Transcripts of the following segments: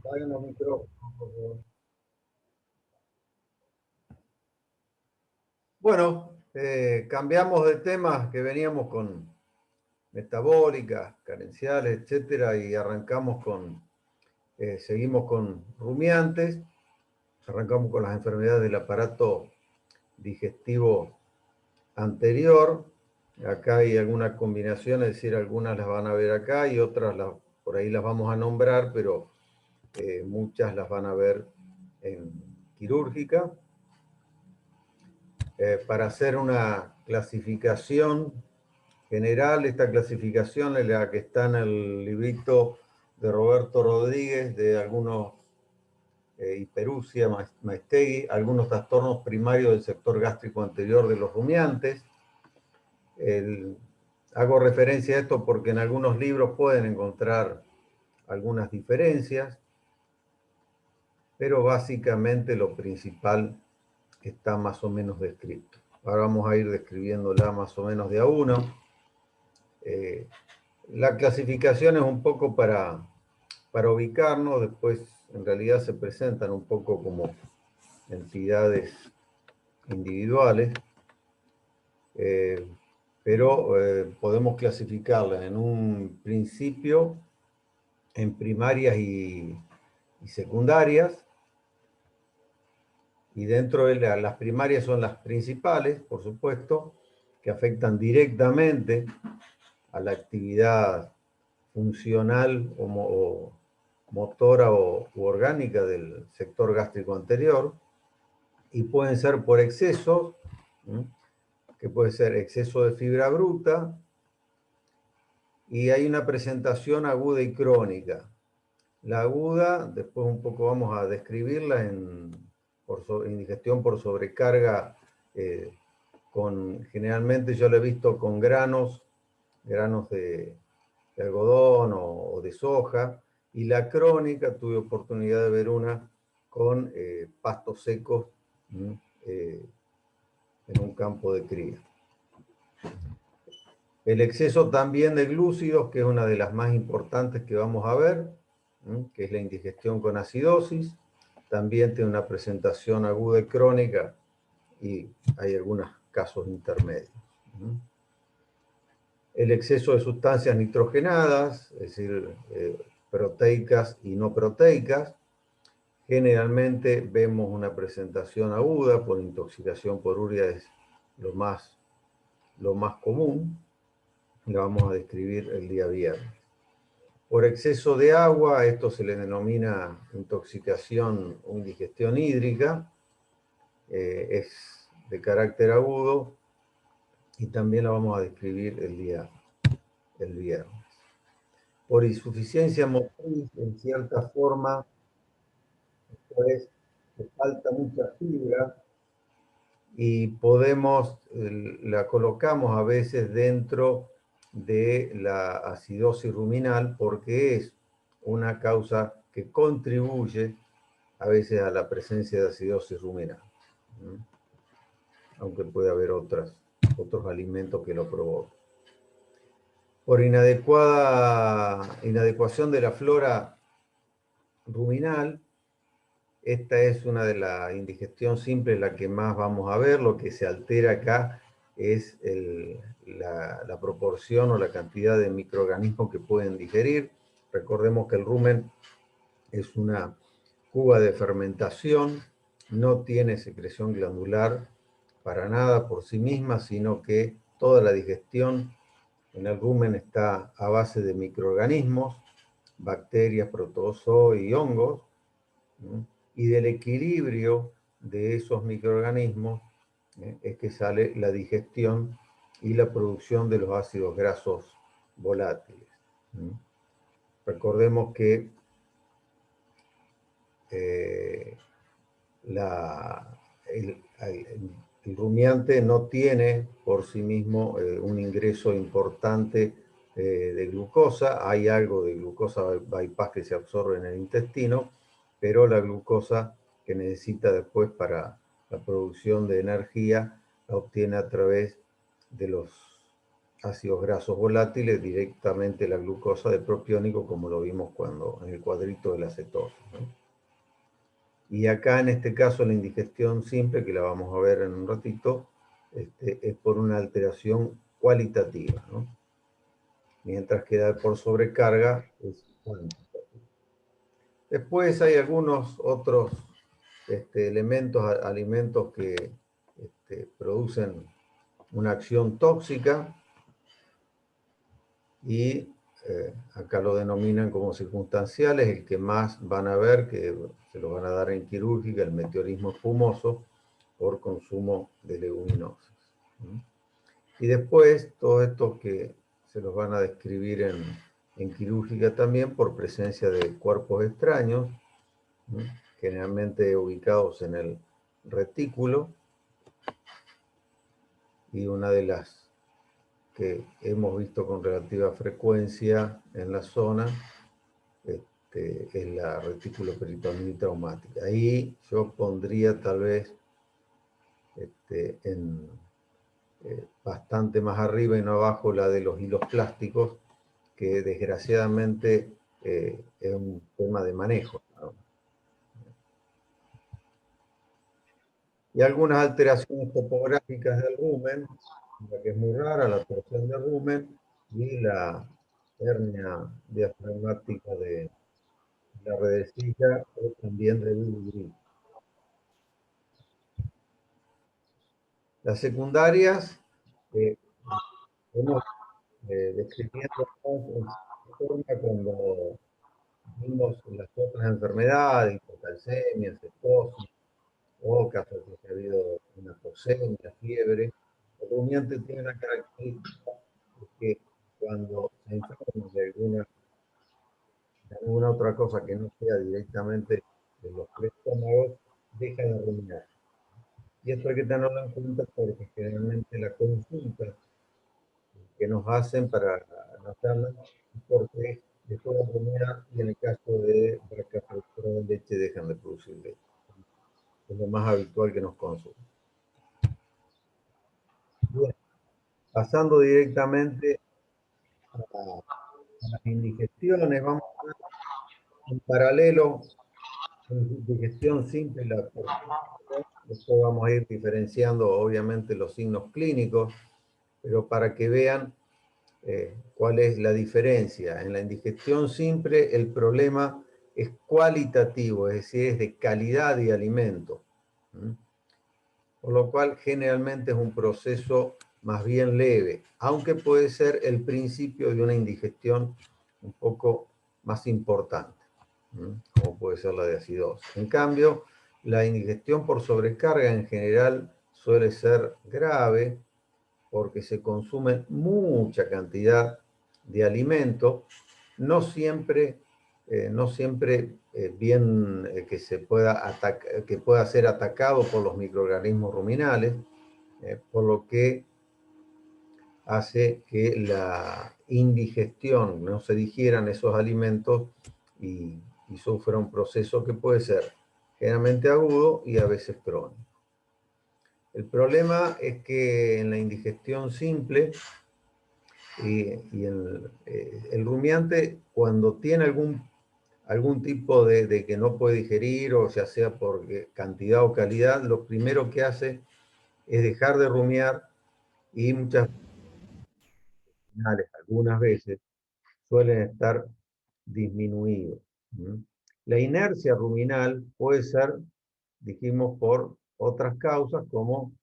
Apaguen los micrófonos, por favor. Bueno, cambiamos de temas que veníamos con metabólicas, carenciales, etcétera, y arrancamos seguimos con rumiantes, arrancamos con las enfermedades del aparato digestivo anterior. Acá hay algunas combinaciones, es decir, algunas las van a ver acá y otras por ahí las vamos a nombrar, pero muchas las van a ver en quirúrgica. Para hacer una clasificación general, esta clasificación es la que está en el librito de Roberto Rodríguez, de algunos hiperusia, Maestegui, algunos trastornos primarios del sector gástrico anterior de los rumiantes. Hago referencia a esto porque en algunos libros pueden encontrar algunas diferencias, pero básicamente lo principal está más o menos descrito. Ahora vamos a ir describiéndola más o menos de a uno. La clasificación es un poco para ubicarnos, después en realidad se presentan un poco como entidades individuales, pero podemos clasificarlas en un principio en primarias y secundarias, y dentro de las primarias son las principales, por supuesto, que afectan directamente a la actividad funcional o motora u orgánica del sector gástrico anterior, y pueden ser por excesos, que puede ser exceso de fibra bruta, y hay una presentación aguda y crónica. La aguda, después un poco vamos a describirla en indigestión por sobrecarga, generalmente yo la he visto con granos de algodón o de soja, y la crónica tuve oportunidad de ver una con pastos secos en un campo de cría. El exceso también de glúcidos, que es una de las más importantes que vamos a ver, que es la indigestión con acidosis, también tiene una presentación aguda y crónica, y hay algunos casos intermedios. El exceso de sustancias nitrogenadas, es decir, proteicas y no proteicas. Generalmente vemos una presentación aguda por intoxicación por urea, es lo más común. La vamos a describir el día viernes. Por exceso de agua, esto se le denomina intoxicación o indigestión hídrica, es de carácter agudo, y también la vamos a describir el viernes. Por insuficiencia motriz, en cierta forma, pues le falta mucha fibra, y la colocamos a veces dentro de la acidosis ruminal, porque es una causa que contribuye a veces a la presencia de acidosis ruminal, aunque puede haber otros alimentos que lo provoquen. Por inadecuación de la flora ruminal, esta es una de la indigestión simple, la que más vamos a ver. Lo que se altera acá es la proporción o la cantidad de microorganismos que pueden digerir. Recordemos que el rumen es una cuba de fermentación, no tiene secreción glandular para nada por sí misma, sino que toda la digestión en el rumen está a base de microorganismos, bacterias, protozoos y hongos, y del equilibrio de esos microorganismos es que sale la digestión y la producción de los ácidos grasos volátiles. Recordemos que el rumiante no tiene por sí mismo un ingreso importante de glucosa. Hay algo de glucosa bypass que se absorbe en el intestino, pero la glucosa que necesita después para la producción de energía la obtiene a través de los ácidos grasos volátiles directamente la glucosa de propiónico, como lo vimos cuando en el cuadrito de la cetosis, ¿no? Y acá en este caso la indigestión simple, que la vamos a ver en un ratito, es por una alteración cualitativa, ¿no? Mientras que por sobrecarga es cuantitativa. Después hay algunos otros elementos, alimentos que producen una acción tóxica y acá lo denominan como circunstanciales. El que más van a ver, que se lo van a dar en quirúrgica, el meteorismo espumoso por consumo de leguminosas. Y después, todos estos que se los van a describir en quirúrgica también por presencia de cuerpos extraños, generalmente ubicados en el retículo, y una de las que hemos visto con relativa frecuencia en la zona es la retículo peritoneal traumática. Ahí yo pondría tal vez bastante más arriba y no abajo la de los hilos plásticos, que desgraciadamente es un tema de manejo, ¿no? Y algunas alteraciones topográficas del rumen, la que es muy rara, la torsión del rumen y la hernia diafragmática de la redecilla o también del urogrid. Las secundarias, hemos describiendo forma cuando vimos las otras enfermedades, hipocalcemia, cetosis, o casos de que ha habido una toxemia, fiebre. El rumiante tiene una característica que cuando se enferma de alguna otra cosa que no sea directamente de los tres estómagos, deja de rumiar. Y esto hay que tenerlo en cuenta porque generalmente la consulta que nos hacen para anotarla es porque después de rumiar y en el caso de vacas productoras de leche dejan de producir leche. Es lo más habitual que nos consultan. Bien, pasando directamente a las indigestiones, vamos a ver en paralelo la digestión simple y la porfía. Después vamos a ir diferenciando obviamente los signos clínicos, pero para que vean cuál es la diferencia. En la indigestión simple el problema es cualitativo, es decir, es de calidad de alimento. Por lo cual generalmente es un proceso más bien leve, aunque puede ser el principio de una indigestión un poco más importante, como puede ser la de acidosis. En cambio, la indigestión por sobrecarga en general suele ser grave porque se consume mucha cantidad de alimento, no siempre, bien que pueda ser atacado por los microorganismos ruminales, por lo que hace que la indigestión, no se digieran esos alimentos y sufra un proceso que puede ser generalmente agudo y a veces crónico. El problema es que en la indigestión simple y el rumiante, cuando tiene algún tipo de que no puede digerir, o ya sea por cantidad o calidad, lo primero que hace es dejar de rumiar y algunas veces suelen estar disminuidos. La inercia ruminal puede ser, dijimos, por otras causas como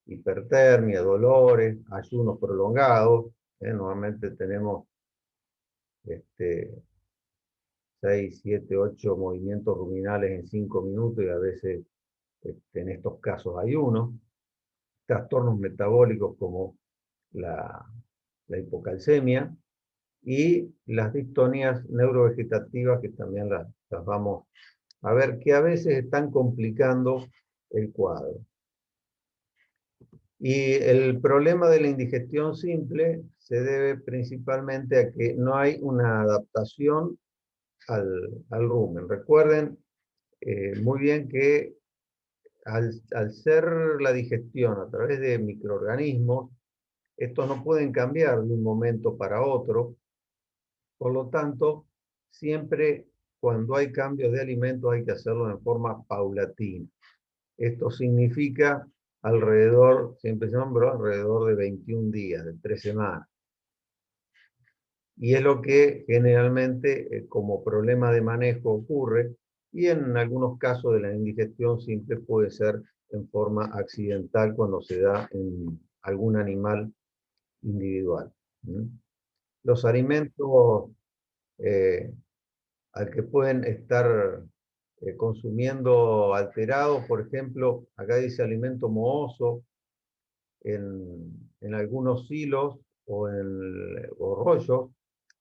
hipertermia, dolores, ayunos prolongados. Normalmente tenemos 6, 7, 8 movimientos ruminales en 5 minutos y a veces en estos casos hay uno. Trastornos metabólicos como la hipocalcemia y las distonías neurovegetativas que también las vamos a ver, que a veces están complicando el cuadro. Y el problema de la indigestión simple se debe principalmente a que no hay una adaptación al rumen. Recuerden muy bien que al ser la digestión a través de microorganismos, Estos no pueden cambiar de un momento para otro, por lo tanto, siempre cuando hay cambios de alimentos hay que hacerlo en forma paulatina. Esto significa alrededor, siempre se nombró, alrededor de 21 días, de 3 semanas. Y es lo que generalmente como problema de manejo ocurre, y en algunos casos de la indigestión simple puede ser en forma accidental cuando se da en algún animal individual. Los alimentos eh, al que pueden estar consumiendo alterados, por ejemplo, acá dice alimento mohoso, en algunos silos o rollos,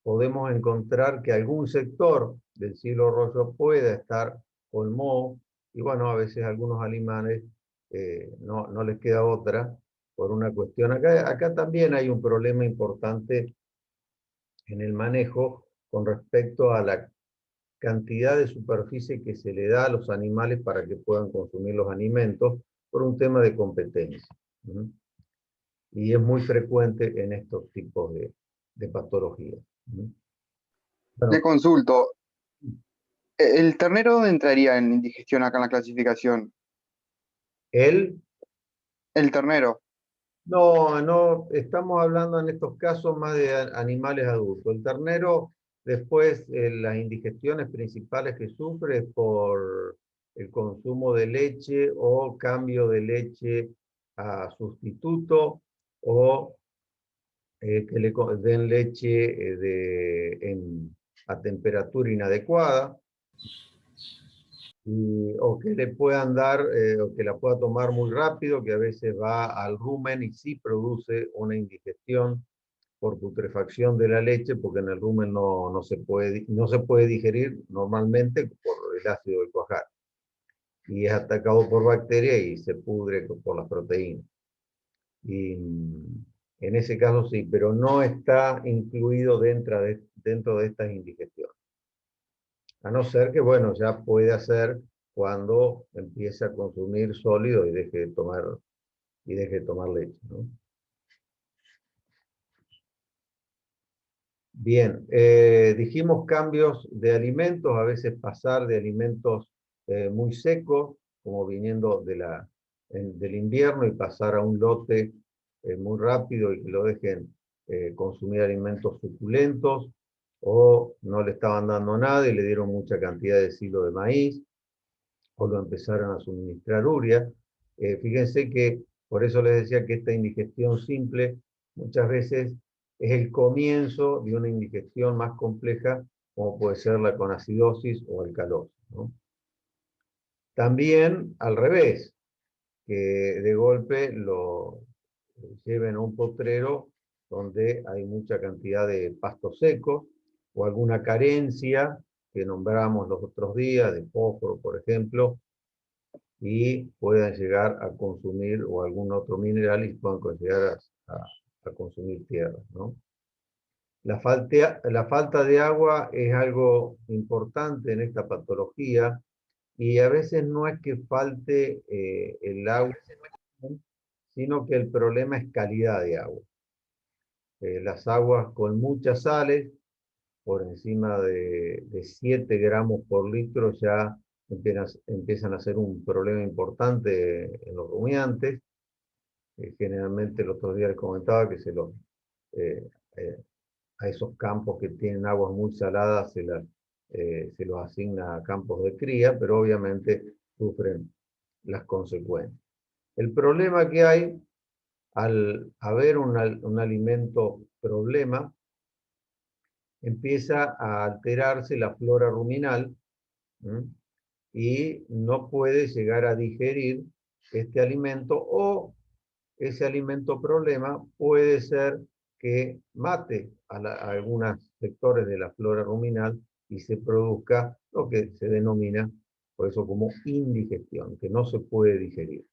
podemos encontrar que algún sector del silo o rollo pueda estar con moho, y bueno, a veces a algunos animales no les queda otra por una cuestión. Acá también hay un problema importante en el manejo con respecto a la cantidad de superficie que se le da a los animales para que puedan consumir los alimentos por un tema de competencia. Y es muy frecuente en estos tipos de patologías. Le Bueno, consulto, ¿el ternero dónde entraría en indigestión acá en la clasificación? él, El ternero. no, estamos hablando en estos casos más de animales adultos. El ternero, después, las indigestiones principales que sufre es por el consumo de leche o cambio de leche a sustituto, o que le den leche a temperatura inadecuada, o que le puedan dar, o que la pueda tomar muy rápido, que a veces va al rumen y sí produce una indigestión por putrefacción de la leche, porque en el rumen no se puede digerir normalmente por el ácido del cuajar. Y es atacado por bacterias y se pudre por las proteínas. Y en ese caso sí, pero no está incluido dentro de estas indigestiones. A no ser que, bueno, ya puede hacer cuando empiece a consumir sólido y deje de tomar leche, ¿no? Bien, dijimos cambios de alimentos, a veces pasar de alimentos muy secos, como viniendo del invierno, y pasar a un lote muy rápido y que lo dejen consumir alimentos suculentos, o no le estaban dando nada y le dieron mucha cantidad de silo de maíz, o lo empezaron a suministrar urea. Fíjense que, por eso les decía que esta indigestión simple muchas veces es el comienzo de una indigestión más compleja, como puede ser la conacidosis o alcalosis, ¿no? También al revés, que de golpe lo lleven a un potrero donde hay mucha cantidad de pasto seco o alguna carencia que nombramos los otros días, de fósforo, por ejemplo, y puedan llegar a consumir, o algún otro mineral, y puedan llegar a consumir tierra, ¿no? La falta de agua es algo importante en esta patología, y a veces no es que falte el agua, sino que el problema es calidad de agua. Las aguas con muchas sales, por encima de 7 gramos por litro, ya empiezan a ser un problema importante en los rumiantes. Generalmente el otro día les comentaba que eh, eh, a esos campos que tienen aguas muy saladas se los asigna a campos de cría, pero obviamente sufren las consecuencias. El problema que hay al haber un alimento problema, empieza a alterarse la flora ruminal, ¿m? Y no puede llegar a digerir este alimento, o ese alimento problema puede ser que mate a algunos sectores de la flora ruminal y se produzca lo que se denomina por eso como indigestión, que no se puede digerir.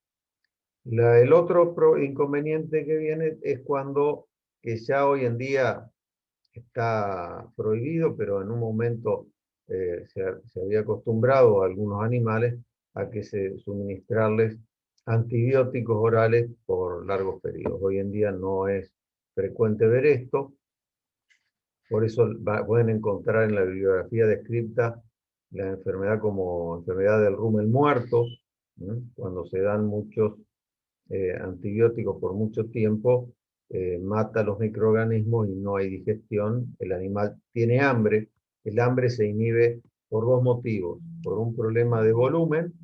El otro inconveniente que viene es cuando, que ya hoy en día está prohibido, pero en un momento se había acostumbrado a algunos animales a que se suministrarles antibióticos orales por largos periodos. Hoy en día no es frecuente ver esto. Por eso pueden encontrar en la bibliografía descrita la enfermedad como enfermedad del rumen muerto, cuando se dan muchos antibióticos por mucho tiempo, mata a los microorganismos y no hay digestión, el animal tiene hambre, el hambre se inhibe por dos motivos, por un problema de volumen,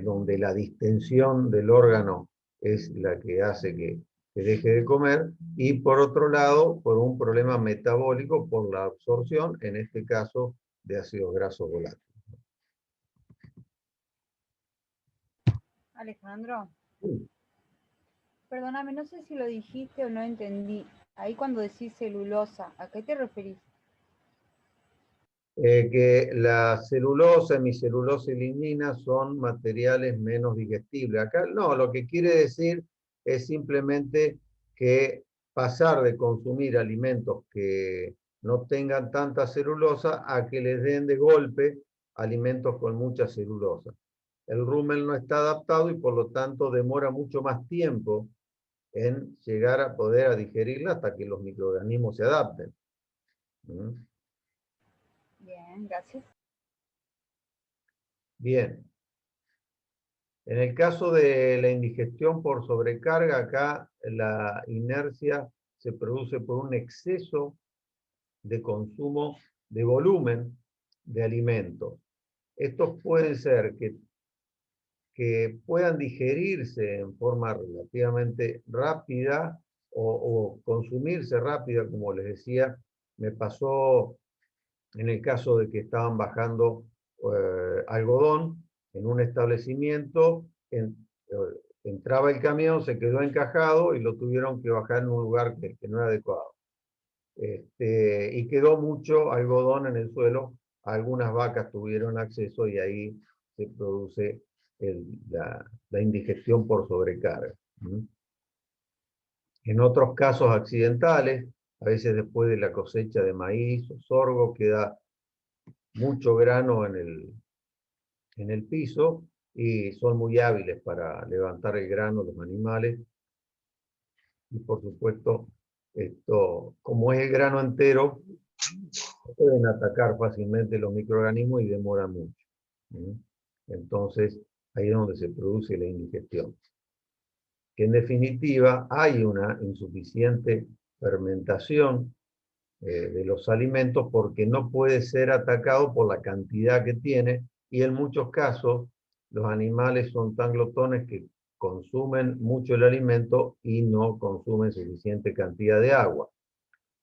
donde la distensión del órgano es la que hace que deje de comer, y por otro lado, por un problema metabólico, por la absorción, en este caso, de ácidos grasos volátiles. Alejandro, perdóname, no sé si lo dijiste o no entendí. Ahí cuando decís celulosa, ¿a qué te referís? Que la celulosa, hemicelulosa y lignina son materiales menos digestibles. Acá no, lo que quiere decir es simplemente que pasar de consumir alimentos que no tengan tanta celulosa a que les den de golpe alimentos con mucha celulosa. El rumen no está adaptado y por lo tanto demora mucho más tiempo en llegar a poder digerirla hasta que los microorganismos se adapten. Bien, gracias. Bien. En el caso de la indigestión por sobrecarga, acá la inercia se produce por un exceso de consumo de volumen de alimentos. Estos pueden ser que puedan digerirse en forma relativamente rápida o consumirse rápida, como les decía, me pasó en el caso de que estaban bajando algodón en un establecimiento, entraba el camión, se quedó encajado y lo tuvieron que bajar en un lugar que no era adecuado. Y quedó mucho algodón en el suelo, algunas vacas tuvieron acceso y ahí se produce la indigestión por sobrecarga. En otros casos accidentales, a veces después de la cosecha de maíz o sorgo, queda mucho grano en el piso y son muy hábiles para levantar el grano los animales. Y por supuesto, esto, como es el grano entero, pueden atacar fácilmente los microorganismos y demora mucho. Entonces, ahí es donde se produce la indigestión. Que en definitiva hay una insuficiente fermentación de los alimentos porque no puede ser atacado por la cantidad que tiene, y en muchos casos los animales son tan glotones que consumen mucho el alimento y no consumen suficiente cantidad de agua.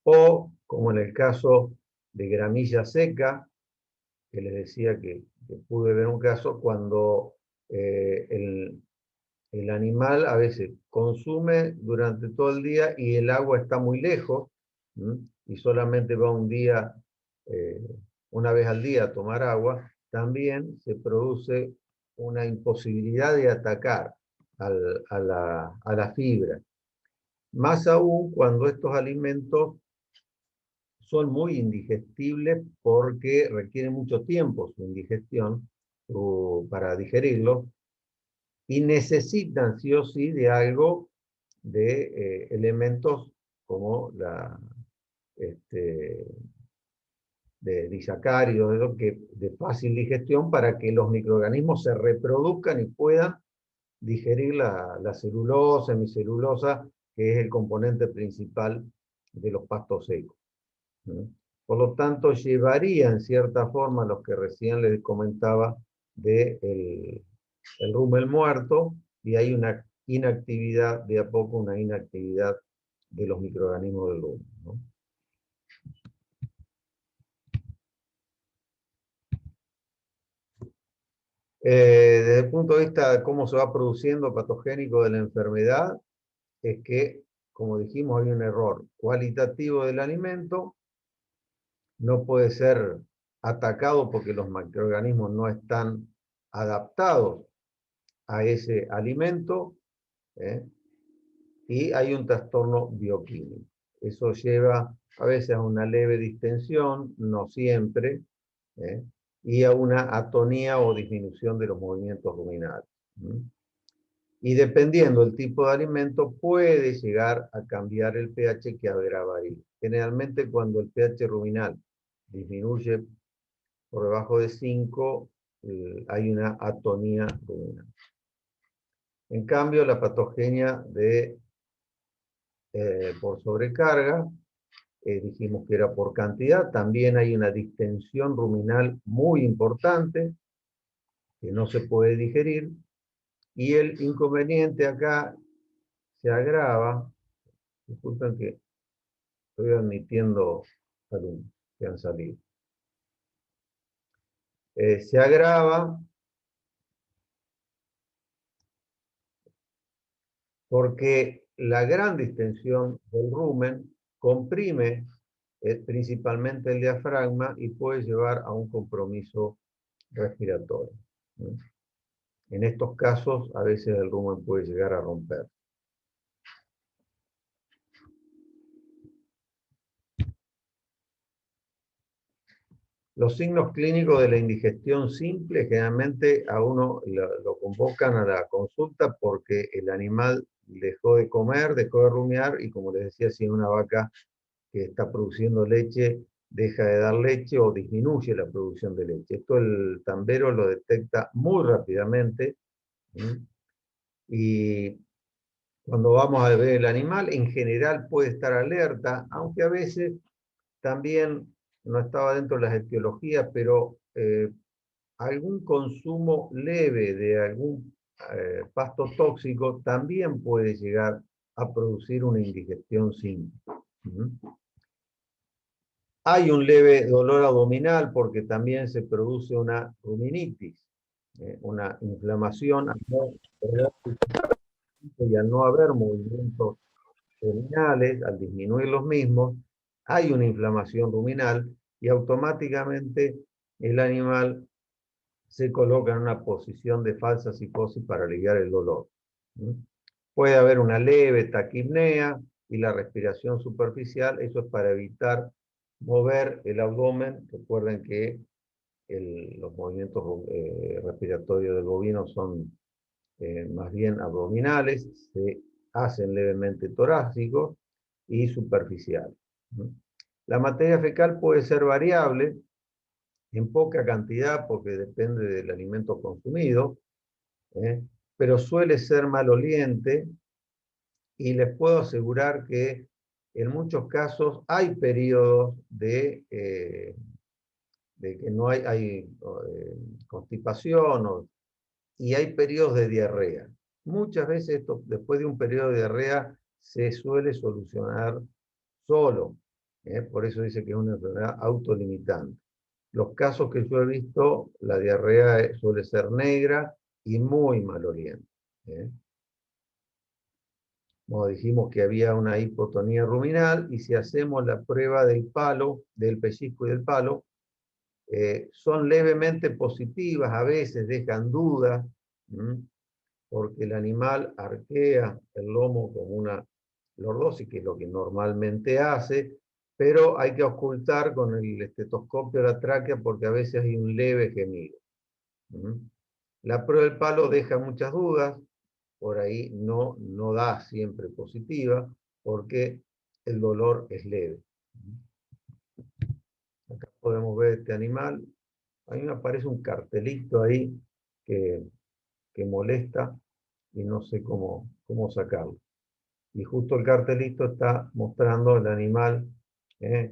O, como en el caso de gramilla seca, que les decía que pude ver un caso cuando el animal a veces consume durante todo el día y el agua está muy lejos, y solamente va un día, una vez al día a tomar agua, también se produce una imposibilidad de atacar a la fibra. Más aún cuando estos alimentos son muy indigestibles porque requieren mucho tiempo su indigestión para digerirlo, y necesitan sí o sí de algo de elementos como de disacáridos, de fácil digestión para que los microorganismos se reproduzcan y puedan digerir la celulosa, hemicelulosa, que es el componente principal de los pastos secos. Por lo tanto, llevaría en cierta forma los que recién les comentaba de el rumen muerto, y hay una inactividad, de a poco una inactividad de los microorganismos del rumen, ¿no? Desde el punto de vista de cómo se va produciendo patogénico de la enfermedad, es que, como dijimos, hay un error cualitativo del alimento, no puede ser atacado porque los microorganismos no están adaptados a ese alimento, y hay un trastorno bioquímico. Eso lleva a veces a una leve distensión, no siempre, y a una atonía o disminución de los movimientos ruminales. Y dependiendo del tipo de alimento, puede llegar a cambiar el pH que agravaría. Generalmente cuando el pH ruminal disminuye por debajo de 5, hay una atonía ruminal. En cambio, la patogenia por sobrecarga, dijimos que era por cantidad, también hay una distensión ruminal muy importante que no se puede digerir, y el inconveniente acá se agrava. Disculpen que estoy admitiendo alumnos que han salido. Se agrava porque la gran distensión del rumen comprime principalmente el diafragma y puede llevar a un compromiso respiratorio. En estos casos, a veces el rumen puede llegar a romper. Los signos clínicos de la indigestión simple generalmente a uno lo convocan a la consulta porque el animal dejó de comer, dejó de rumiar, y como les decía, si una vaca que está produciendo leche deja de dar leche o disminuye la producción de leche. Esto el tambero lo detecta muy rápidamente, y cuando vamos a ver el animal, en general puede estar alerta, aunque a veces también no estaba dentro de las etiologías, pero algún consumo leve de algún pasto tóxico también puede llegar a producir una indigestión simple. Hay un leve dolor abdominal porque también se produce una ruminitis, una inflamación, y al no haber movimientos ruminales, al disminuir los mismos, hay una inflamación ruminal y automáticamente el animal se coloca en una posición de falsa psicosis para aliviar el dolor. Puede haber una leve taquipnea y la respiración superficial. Eso es para evitar mover el abdomen. Recuerden que los movimientos respiratorios del bovino son más bien abdominales, se hacen levemente torácicos y superficiales. La materia fecal puede ser variable en poca cantidad porque depende del alimento consumido, pero suele ser maloliente, y les puedo asegurar que en muchos casos hay periodos de que no hay constipación, y hay periodos de diarrea. Muchas veces esto, después de un periodo de diarrea, se suele solucionar solo. Por eso dice que es una enfermedad autolimitante. Los casos que yo he visto, la diarrea suele ser negra y muy maloliente. Como dijimos que había una hipotonía ruminal, y si hacemos la prueba del palo, del pellizco y del palo, son levemente positivas, a veces dejan dudas, porque el animal arquea el lomo como una lordosis, que es lo que normalmente hace, pero hay que ocultar con el estetoscopio la tráquea porque a veces hay un leve gemido. La prueba del palo deja muchas dudas, por ahí no da siempre positiva, porque el dolor es leve. Acá podemos ver este animal. A mí me aparece un cartelito ahí que molesta y no sé cómo sacarlo. Y justo el cartelito está mostrando el animal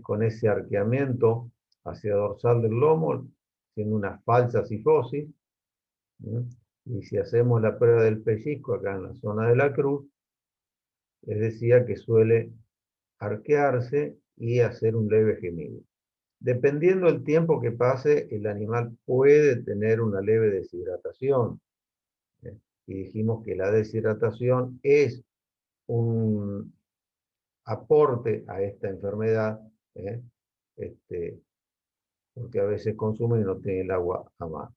con ese arqueamiento hacia dorsal del lomo, siendo una falsa cifosis. Y si hacemos la prueba del pellizco acá en la zona de la cruz, les decía que suele arquearse y hacer un leve gemido. Dependiendo del tiempo que pase, el animal puede tener una leve deshidratación. Y dijimos que la deshidratación es un aporte a esta enfermedad, porque a veces consume y no tiene el agua a mano.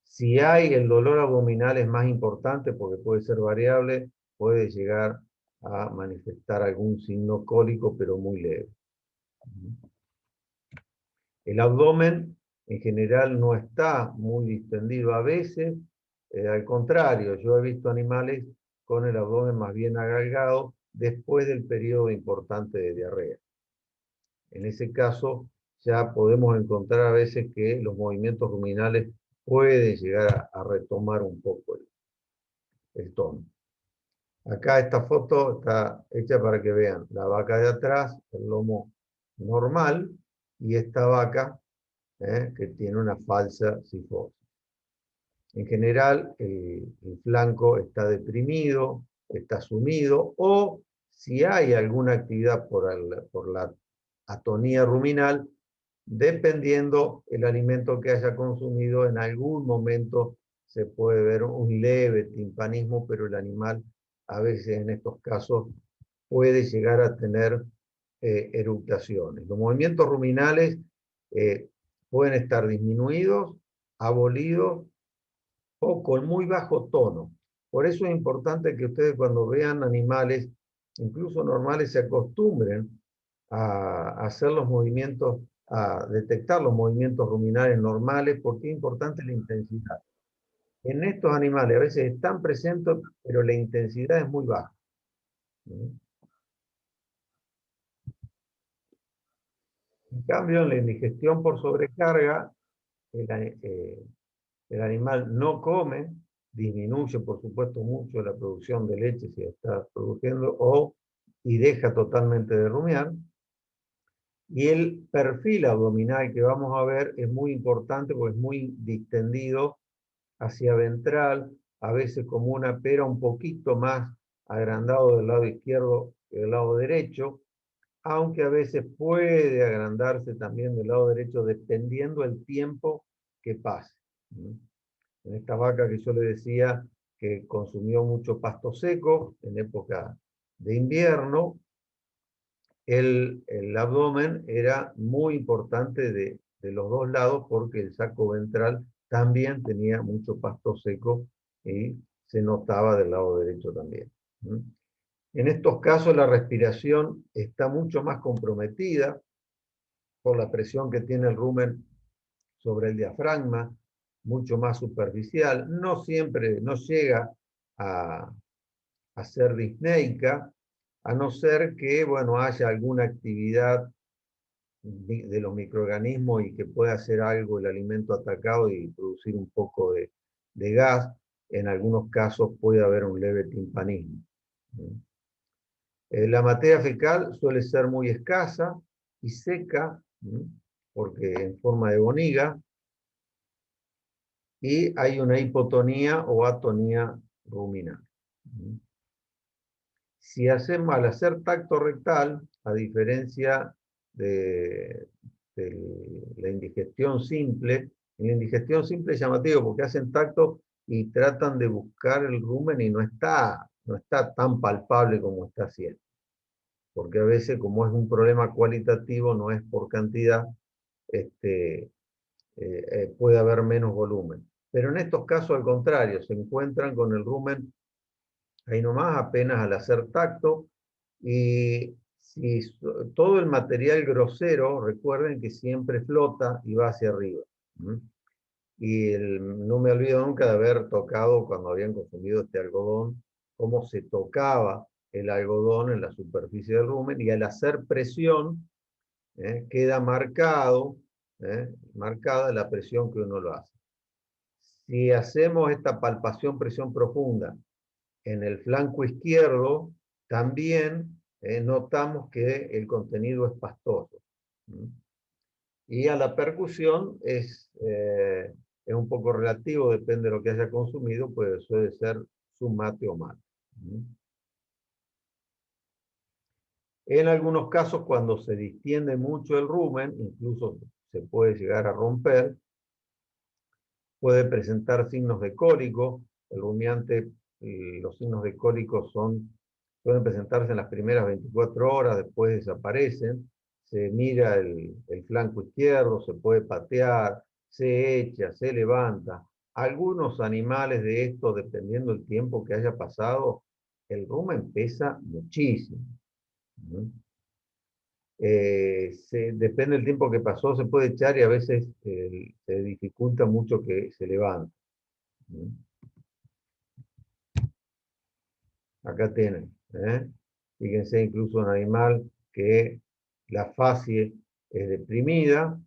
Si hay el dolor abdominal, es más importante porque puede ser variable, puede llegar a manifestar algún signo cólico, pero muy leve. El abdomen en general no está muy distendido. A veces Al contrario, yo he visto animales con el abdomen más bien agalgado después del periodo importante de diarrea. En ese caso, ya podemos encontrar a veces que los movimientos ruminales pueden llegar a retomar un poco el tono. Acá esta foto está hecha para que vean la vaca de atrás, el lomo normal, y esta vaca que tiene una falsa cifosis. En general, el flanco está deprimido, está sumido, o si hay alguna actividad por la atonía ruminal, dependiendo el alimento que haya consumido, en algún momento se puede ver un leve timpanismo, pero el animal a veces en estos casos puede llegar a tener eructaciones. Los movimientos ruminales pueden estar disminuidos, abolidos o con muy bajo tono. Por eso es importante que ustedes cuando vean animales, incluso normales, se acostumbren a hacer los movimientos, a detectar los movimientos ruminales normales, porque es importante la intensidad. En estos animales a veces están presentes, pero la intensidad es muy baja. En cambio, en la indigestión por sobrecarga, el animal no come, disminuye por supuesto mucho la producción de leche si está produciendo, y deja totalmente de rumiar. Y el perfil abdominal que vamos a ver es muy importante porque es muy distendido hacia ventral, a veces como una pera un poquito más agrandado del lado izquierdo que del lado derecho, aunque a veces puede agrandarse también del lado derecho dependiendo el tiempo que pase. En esta vaca que yo le decía que consumió mucho pasto seco en época de invierno, el abdomen era muy importante de los dos lados porque el saco ventral también tenía mucho pasto seco y se notaba del lado derecho también. En estos casos la respiración está mucho más comprometida por la presión que tiene el rumen sobre el diafragma, mucho más superficial, no siempre, no llega a ser disneica, a no ser que, bueno, haya alguna actividad de los microorganismos y que pueda hacer algo el alimento atacado y producir un poco de gas. En algunos casos puede haber un leve timpanismo. La materia fecal suele ser muy escasa y seca, porque en forma de boniga, y hay una hipotonía o atonía ruminal. Si hacemos, al hacer tacto rectal, a diferencia de la indigestión simple, en la indigestión simple es llamativo porque hacen tacto y tratan de buscar el rumen y no está tan palpable como está haciendo. Porque a veces, como es un problema cualitativo, no es por cantidad, puede haber menos volumen. Pero en estos casos, al contrario, se encuentran con el rumen ahí nomás, apenas al hacer tacto, y si todo el material grosero, recuerden que siempre flota y va hacia arriba. Y no me olvido nunca de haber tocado, cuando habían consumido este algodón, cómo se tocaba el algodón en la superficie del rumen, y al hacer presión, queda marcada la presión que uno lo hace. Si hacemos esta palpación, presión profunda, en el flanco izquierdo, también notamos que el contenido es pastoso. Y a la percusión es un poco relativo, depende de lo que haya consumido, pues suele ser su mate o mate. En algunos casos, cuando se distiende mucho el rumen, incluso se puede llegar a romper, puede presentar signos de cólico. El rumiante, los signos de cólico suelen presentarse en las primeras 24 horas, después desaparecen. Se mira el flanco izquierdo, se puede patear, se echa, se levanta. Algunos animales de estos, dependiendo del tiempo que haya pasado, el rumen pesa muchísimo. Depende del tiempo que pasó, se puede echar y a veces se dificulta mucho que se levante. Acá tienen. Fíjense, incluso un animal que la fascie es deprimida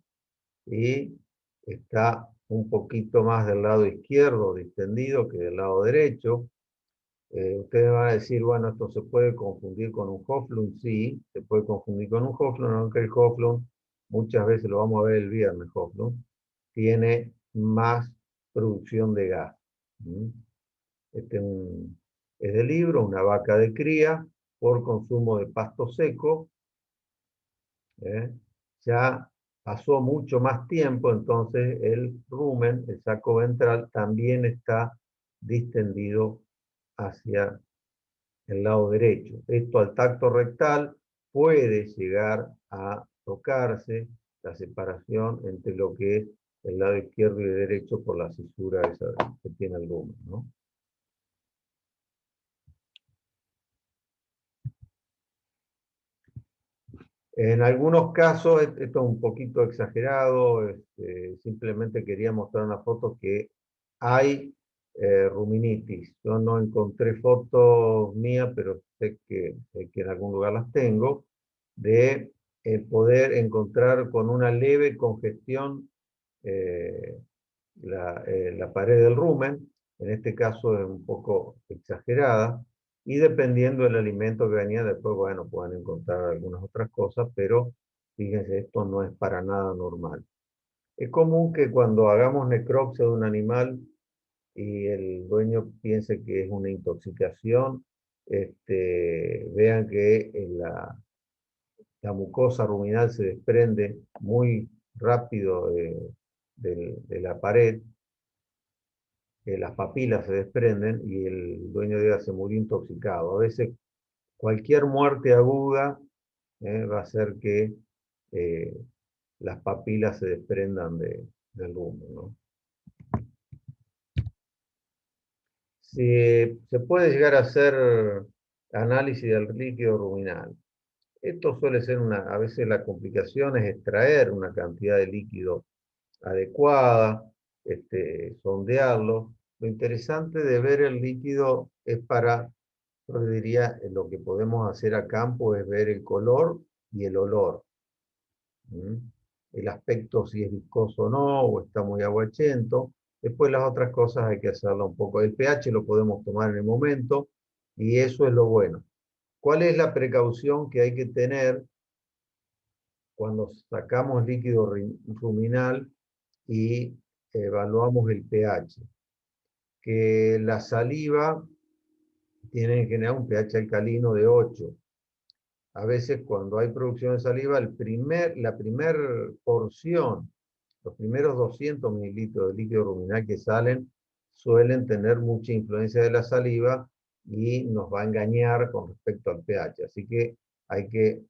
y está un poquito más del lado izquierdo distendido que del lado derecho. Ustedes van a decir, bueno, esto se puede confundir con un Höflung. Sí, se puede confundir con un Höflung, aunque el Höflung, muchas veces lo vamos a ver el viernes, Höflung, tiene más producción de gas. Este es del libro, una vaca de cría por consumo de pasto seco. Ya pasó mucho más tiempo, entonces el rumen, el saco ventral, también está distendido hacia el lado derecho. Esto al tacto rectal puede llegar a tocarse la separación entre lo que es el lado izquierdo y derecho por la cisura esa que tiene el rumen, ¿no? En algunos casos, esto es un poquito exagerado, simplemente quería mostrar una foto que hay ruminitis. Yo no encontré fotos mías, pero sé que en algún lugar las tengo, de poder encontrar con una leve congestión la pared del rumen. En este caso es un poco exagerada, y dependiendo del alimento que venía después, bueno, pueden encontrar algunas otras cosas, pero fíjense, esto no es para nada normal. Es común que cuando hagamos necropsia de un animal y el dueño piense que es una intoxicación, vean que la mucosa ruminal se desprende muy rápido de la pared, las papilas se desprenden y el dueño de ella se murió intoxicado. A veces cualquier muerte aguda va a hacer que las papilas se desprendan del rumen, ¿no? Se puede llegar a hacer análisis del líquido ruminal. Esto suele ser a veces la complicación es extraer una cantidad de líquido adecuada, sondearlo. Lo interesante de ver el líquido es para, yo diría, lo que podemos hacer a campo es ver el color y el olor. El aspecto, si es viscoso o no, o está muy aguachento. Después las otras cosas hay que hacerlo un poco. El pH lo podemos tomar en el momento y eso es lo bueno. ¿Cuál es la precaución que hay que tener cuando sacamos líquido ruminal y evaluamos el pH? Que la saliva tiene en general un pH alcalino de 8. A veces cuando hay producción de saliva, la primera porción, los primeros 200 mililitros de líquido ruminal que salen, suelen tener mucha influencia de la saliva y nos va a engañar con respecto al pH. Así que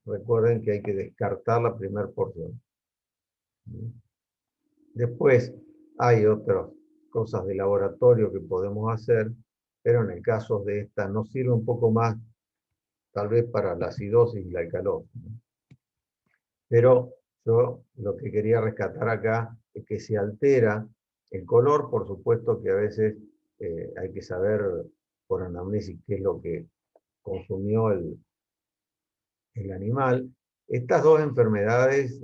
recuerden que hay que descartar la primera porción. Después hay otras cosas de laboratorio que podemos hacer, pero en el caso de esta nos sirve un poco más, tal vez para la acidosis y la alcalosis. Pero yo lo que quería rescatar acá es que se altera el color, por supuesto que a veces hay que saber por anamnesis qué es lo que consumió el animal. Estas dos enfermedades,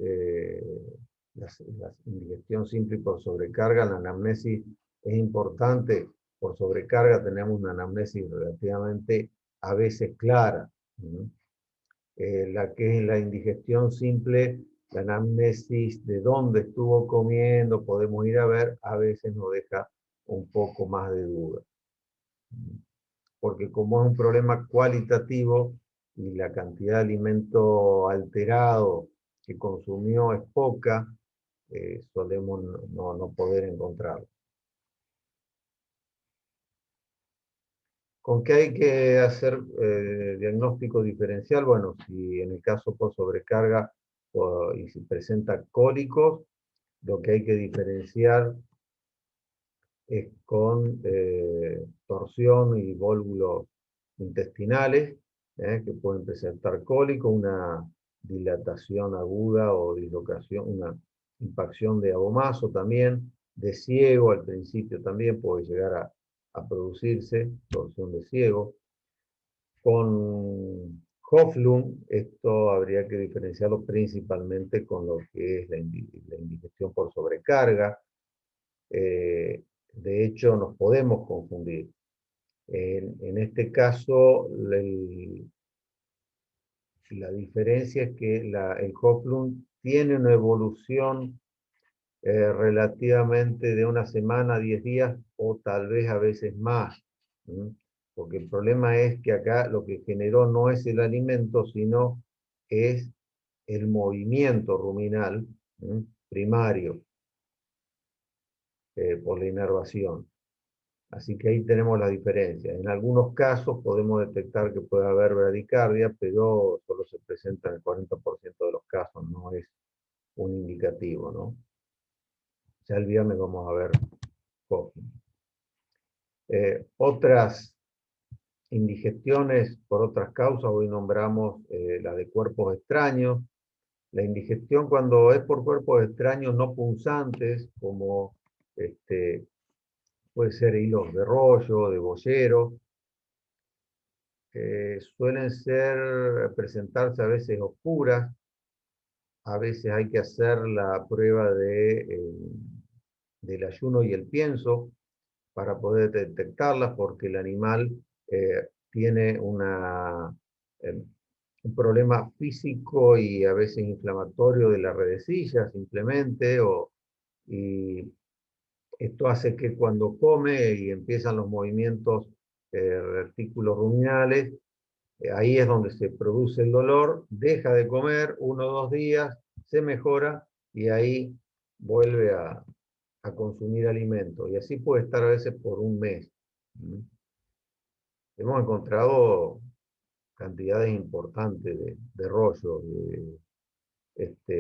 la indigestión simple y por sobrecarga, la anamnesis es importante. Por sobrecarga tenemos una anamnesis relativamente a veces clara. La que es la indigestión simple, la anamnesis de dónde estuvo comiendo, podemos ir a ver, a veces nos deja un poco más de duda. Porque como es un problema cualitativo y la cantidad de alimento alterado que consumió es poca, solemos no poder encontrarlo. ¿Con qué hay que hacer diagnóstico diferencial? Bueno, si en el caso por sobrecarga y si presenta cólicos, lo que hay que diferenciar es con torsión y vólvulos intestinales, que pueden presentar cólico, una dilatación aguda o dislocación, una impacción de abomazo también, de ciego al principio también puede llegar a producirse, torsión de ciego. Con Hoflund, esto habría que diferenciarlo principalmente con lo que es la indigestión por sobrecarga. De hecho, nos podemos confundir. En este caso, la diferencia es que el Hoflund tiene una evolución relativamente de una semana a 10 días o tal vez a veces más. Porque el problema es que acá lo que generó no es el alimento, sino es el movimiento ruminal primario por la inervación. Así que ahí tenemos la diferencia. En algunos casos podemos detectar que puede haber bradicardia, pero solo se presenta en el 40% de los casos, no es un indicativo, ¿no? Ya el viernes vamos a ver otras indigestiones por otras causas. Hoy nombramos la de cuerpos extraños. La indigestión cuando es por cuerpos extraños no punzantes, como puede ser hilos de rollo, de boyero, suelen presentarse a veces oscuras. A veces hay que hacer la prueba del ayuno y el pienso para poder detectarlas, porque el animal tiene un problema físico y a veces inflamatorio de la redecilla simplemente, y esto hace que cuando come y empiezan los movimientos retículos ruminales, ahí es donde se produce el dolor, deja de comer 1 o 2 días, se mejora y ahí vuelve a consumir alimento. Y así puede estar a veces por un mes. Hemos encontrado cantidades importantes de rollo en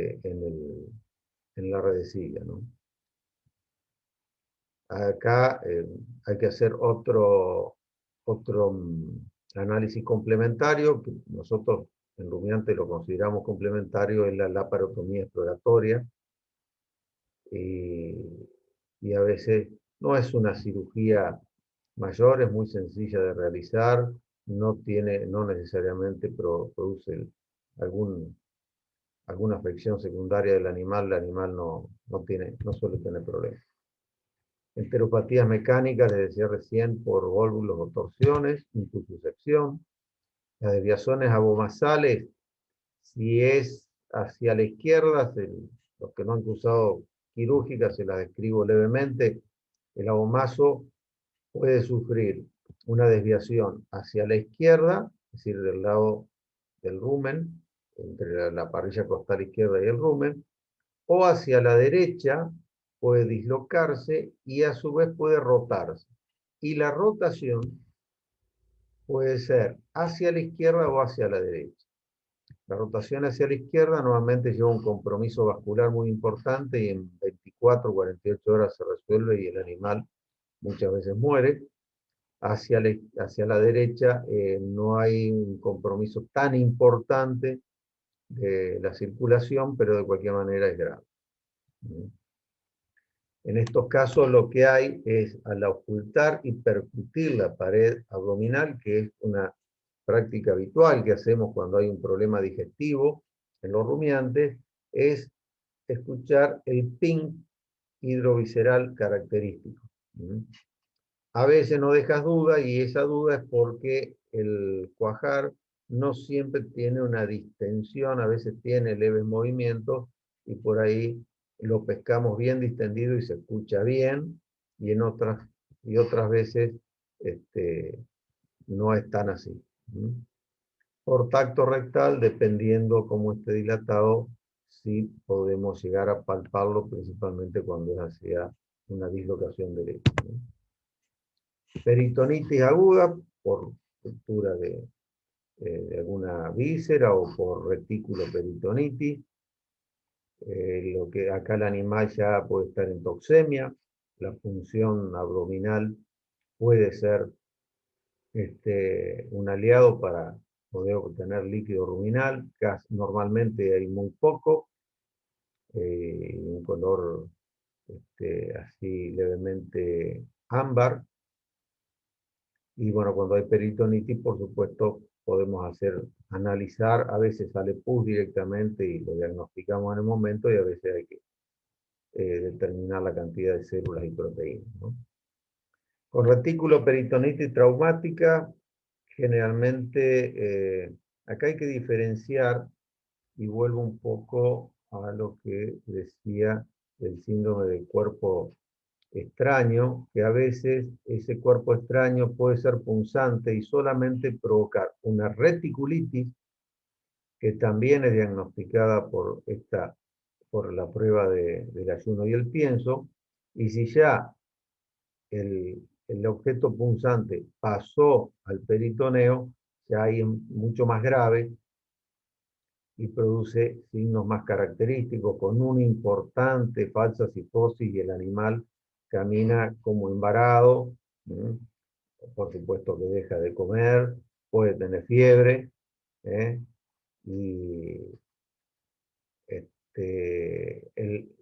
la redecilla, ¿no? Acá hay que hacer otro análisis complementario, que nosotros en rumiante lo consideramos complementario, es la laparotomía exploratoria. Y a veces no es una cirugía mayor, es muy sencilla de realizar, no necesariamente produce alguna afección secundaria del animal, el animal no suele tener problemas. Enteropatías mecánicas, les decía recién, por vólvulos o torsiones, intususcepción. Las desviaciones abomasales, si es hacia la izquierda, los que no han cruzado quirúrgica, se las describo levemente, el abomaso puede sufrir una desviación hacia la izquierda, es decir, del lado del rumen, entre la parrilla costal izquierda y el rumen, o hacia la derecha, puede dislocarse y a su vez puede rotarse. Y la rotación puede ser hacia la izquierda o hacia la derecha. La rotación hacia la izquierda normalmente lleva un compromiso vascular muy importante y en 24 o 48 horas se resuelve y el animal muchas veces muere. Hacia la derecha no hay un compromiso tan importante de la circulación, pero de cualquier manera es grave. En estos casos lo que hay es, al ocultar y percutir la pared abdominal, que es una práctica habitual que hacemos cuando hay un problema digestivo en los rumiantes, es escuchar el ping hidrovisceral característico. A veces no dejas duda, y esa duda es porque el cuajar no siempre tiene una distensión, a veces tiene leves movimientos, y por ahí lo pescamos bien distendido y se escucha bien, y otras veces no es tan así. Por tacto rectal, dependiendo cómo esté dilatado, sí podemos llegar a palparlo, principalmente cuando es hacia una dislocación derecha. Peritonitis aguda por ruptura de alguna víscera o por retículo peritonitis. Lo que acá el animal ya puede estar en toxemia, la función abdominal puede ser un aliado para poder obtener líquido ruminal. Normalmente hay muy poco, un color así levemente ámbar. Y bueno, cuando hay peritonitis, por supuesto, podemos analizar, a veces sale pus directamente y lo diagnosticamos en el momento, y a veces hay que determinar la cantidad de células y proteínas, ¿no? Con retículo peritonitis traumática, generalmente, acá hay que diferenciar, y vuelvo un poco a lo que decía del síndrome del cuerpo extraño, que a veces ese cuerpo extraño puede ser punzante y solamente provocar una reticulitis, que también es diagnosticada por la prueba del ayuno y el pienso, y si ya el objeto punzante pasó al peritoneo, ya hay mucho más grave y produce signos más característicos, con una importante falsa cifosis, y el animal camina como embarado, por supuesto que deja de comer, puede tener fiebre, y,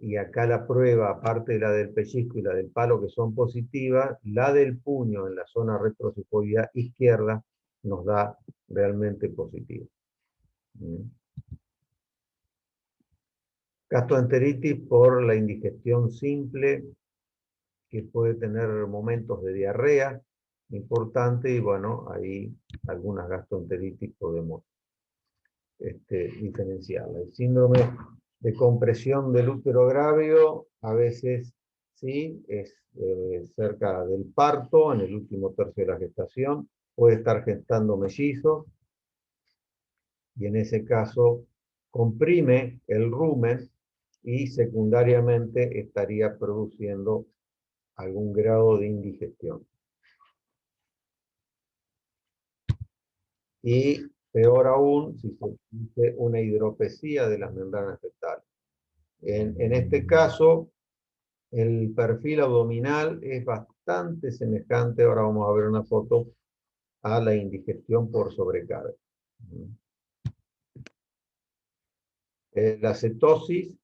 y acá la prueba, aparte de la del pellizco y la del palo, que son positivas, la del puño en la zona retrocifoidea izquierda nos da realmente positivo. Gastroenteritis por la indigestión simple, que puede tener momentos de diarrea importante, y bueno, ahí algunas gastroenteritis podemos diferenciarla. El síndrome de compresión del útero grávido, a veces sí, es cerca del parto, en el último tercio de la gestación, puede estar gestando mellizos, y en ese caso comprime el rumen y secundariamente estaría produciendo algún grado de indigestión. Y peor aún, si se produce una hidropesía de las membranas fetales. En este caso, el perfil abdominal es bastante semejante, ahora vamos a ver una foto, a la indigestión por sobrecarga. La cetosis,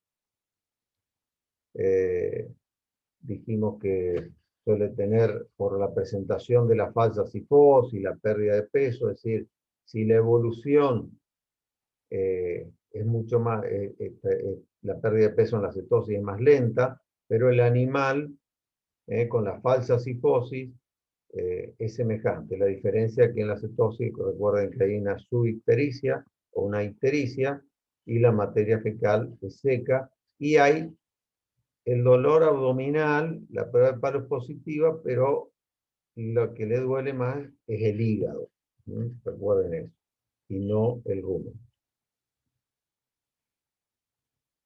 dijimos que suele tener, por la presentación de la falsa cifosis, la pérdida de peso, es decir, si la evolución es mucho más, la pérdida de peso en la cetosis es más lenta, pero el animal con la falsa cifosis es semejante. La diferencia es que en la cetosis, recuerden que hay una subictericia o una ictericia, y la materia fecal es seca, y hay el dolor abdominal, la prueba de palo es positiva, pero lo que le duele más es el hígado. Recuerden eso, y no el rumen.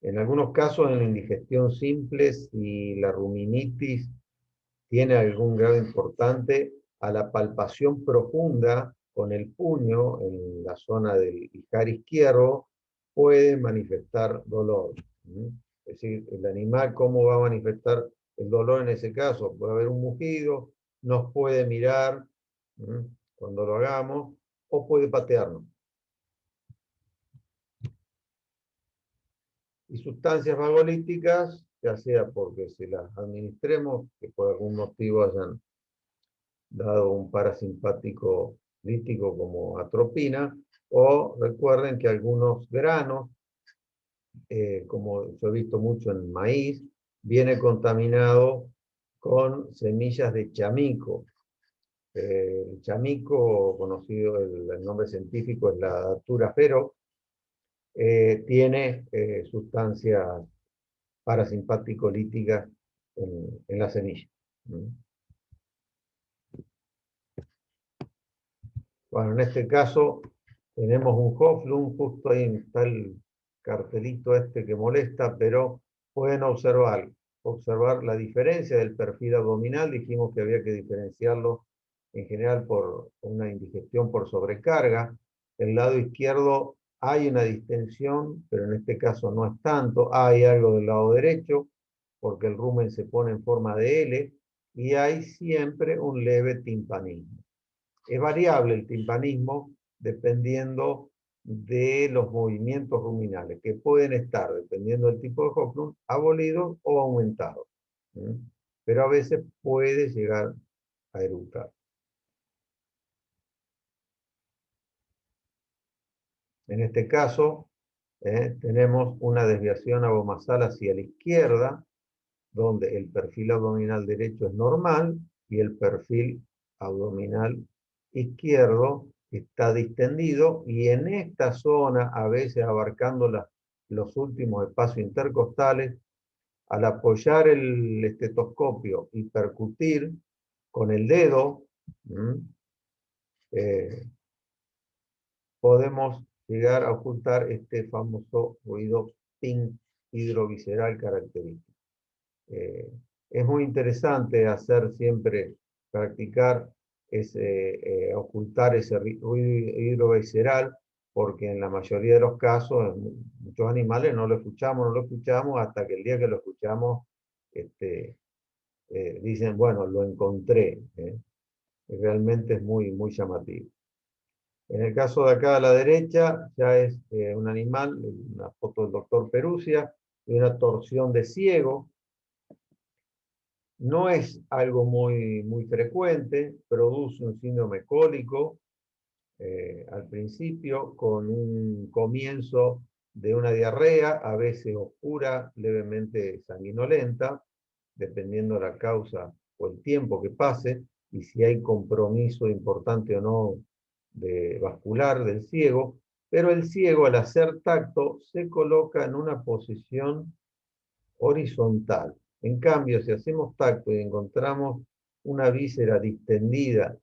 En algunos casos, en la indigestión simple, si la ruminitis tiene algún grado importante, a la palpación profunda con el puño en la zona del ijar izquierdo, puede manifestar dolor. Es decir, el animal, ¿cómo va a manifestar el dolor en ese caso? Puede haber un mugido, nos puede mirar cuando lo hagamos, o puede patearnos. Y sustancias vagolíticas, ya sea porque se las administremos, que por algún motivo hayan dado un parasimpático lítico como atropina, o recuerden que algunos granos, como yo he visto mucho en maíz, viene contaminado con semillas de chamico. El chamico, conocido, el nombre científico es la Datura fero, tiene sustancias parasimpático-líticas en la semilla. Bueno, en este caso tenemos un Hoflund, justo ahí está el cartelito este que molesta, pero pueden observar la diferencia del perfil abdominal. Dijimos que había que diferenciarlo en general por una indigestión por sobrecarga. El lado izquierdo hay una distensión, pero en este caso no es tanto. Hay algo del lado derecho, porque el rumen se pone en forma de L, y hay siempre un leve timpanismo. Es variable el timpanismo dependiendo de los movimientos ruminales, que pueden estar, dependiendo del tipo de Hoflund, abolidos o aumentados. Pero a veces puede llegar a eructar. En este caso, tenemos una desviación abomasal hacia la izquierda, donde el perfil abdominal derecho es normal y el perfil abdominal izquierdo está distendido, y en esta zona, a veces abarcando los últimos espacios intercostales, al apoyar el estetoscopio y percutir con el dedo, podemos llegar a ocultar este famoso ruido ping hidrovisceral característico. Es muy interesante hacer siempre, practicar ocultar ese ruido hidrovisceral, porque en la mayoría de los casos, en muchos animales no lo escuchamos, hasta que el día que lo escuchamos, dicen, bueno, lo encontré. Realmente es muy, muy llamativo. En el caso de acá a la derecha, ya es un animal, una foto del doctor Perusia, de una torsión de ciego. No es algo muy, muy frecuente, produce un síndrome cólico al principio, con un comienzo de una diarrea, a veces oscura, levemente sanguinolenta, dependiendo de la causa o el tiempo que pase, y si hay compromiso importante o no vascular del ciego, pero el ciego, al hacer tacto, se coloca en una posición horizontal. En cambio, si hacemos tacto y encontramos una víscera distendida,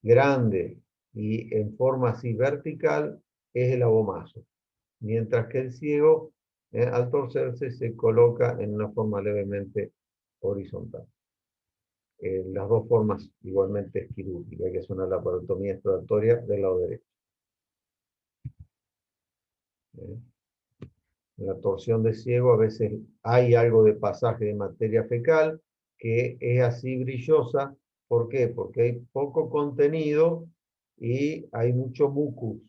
grande y en forma así vertical, es el abomaso. Mientras que el ciego, al torcerse, se coloca en una forma levemente horizontal. Las dos formas igualmente es quirúrgica, que es una laparotomía exploratoria del lado derecho. En la torsión de ciego a veces hay algo de pasaje de materia fecal que es así brillosa. ¿Por qué? Porque hay poco contenido y hay mucho mucus,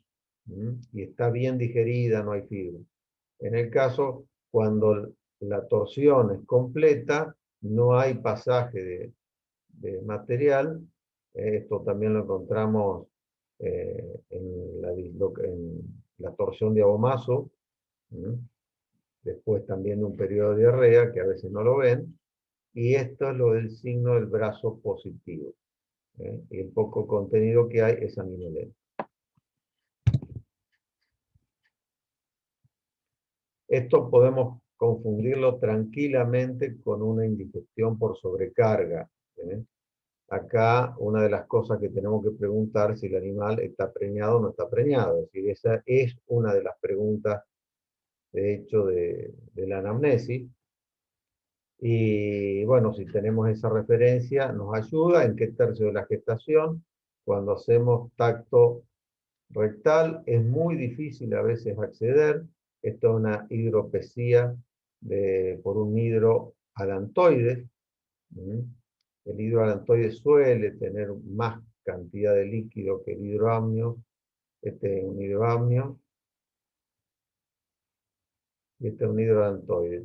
y está bien digerida, no hay fibra. En el caso, cuando la torsión es completa, no hay pasaje de material. Esto también lo encontramos en la torsión de abomaso, después también de un periodo de diarrea, que a veces no lo ven, y esto es lo del signo del brazo positivo. Y el poco contenido que hay es sanguinolento. Esto podemos confundirlo tranquilamente con una indigestión por sobrecarga. Acá una de las cosas que tenemos que preguntar es si el animal está preñado o no está preñado. Es decir, esa es una de las preguntas, de hecho, de la anamnesis. Y bueno, si tenemos esa referencia, nos ayuda en qué tercio de la gestación. Cuando hacemos tacto rectal, es muy difícil a veces acceder. Esto es una hidropesía por un hidroalantoide. El hidroalantoide suele tener más cantidad de líquido que el hidroamnio. Este es un hidroamnio y este es un hidroalantoide.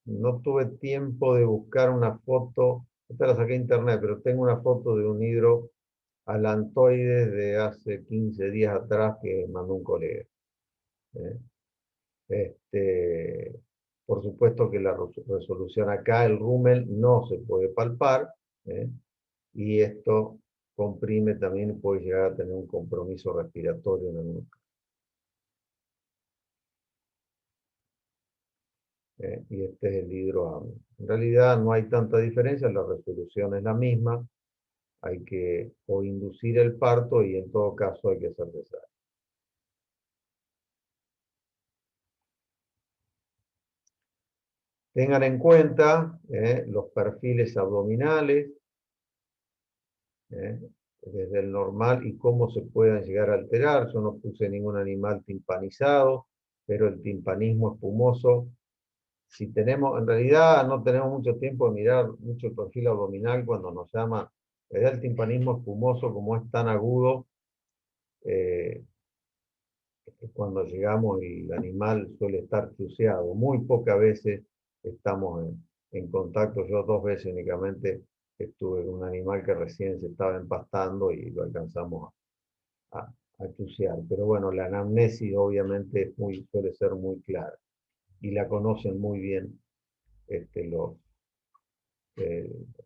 No tuve tiempo de buscar una foto, esta la saqué de internet, pero tengo una foto de un hidroalantoide de hace 15 días atrás que mandó un colega. Por supuesto que la resolución acá, el rúmel, no se puede palpar, y esto comprime también, puede llegar a tener un compromiso respiratorio en la nuca. Y este es el hidroamnio. En realidad no hay tanta diferencia, la resolución es la misma. Hay que o inducir el parto y en todo caso hay que hacer cesárea. Tengan en cuenta los perfiles abdominales, desde el normal, y cómo se puedan llegar a alterar. Yo no puse ningún animal timpanizado, pero el timpanismo espumoso, si tenemos, en realidad no tenemos mucho tiempo de mirar mucho el perfil abdominal cuando nos llama. En realidad el timpanismo espumoso, como es tan agudo, cuando llegamos el animal suele estar chuseado. Muy pocas veces estamos en contacto. Yo 2 veces únicamente estuve con un animal que recién se estaba empastando y lo alcanzamos a chusear. Pero bueno, la anamnesis obviamente suele ser muy clara y la conocen muy bien el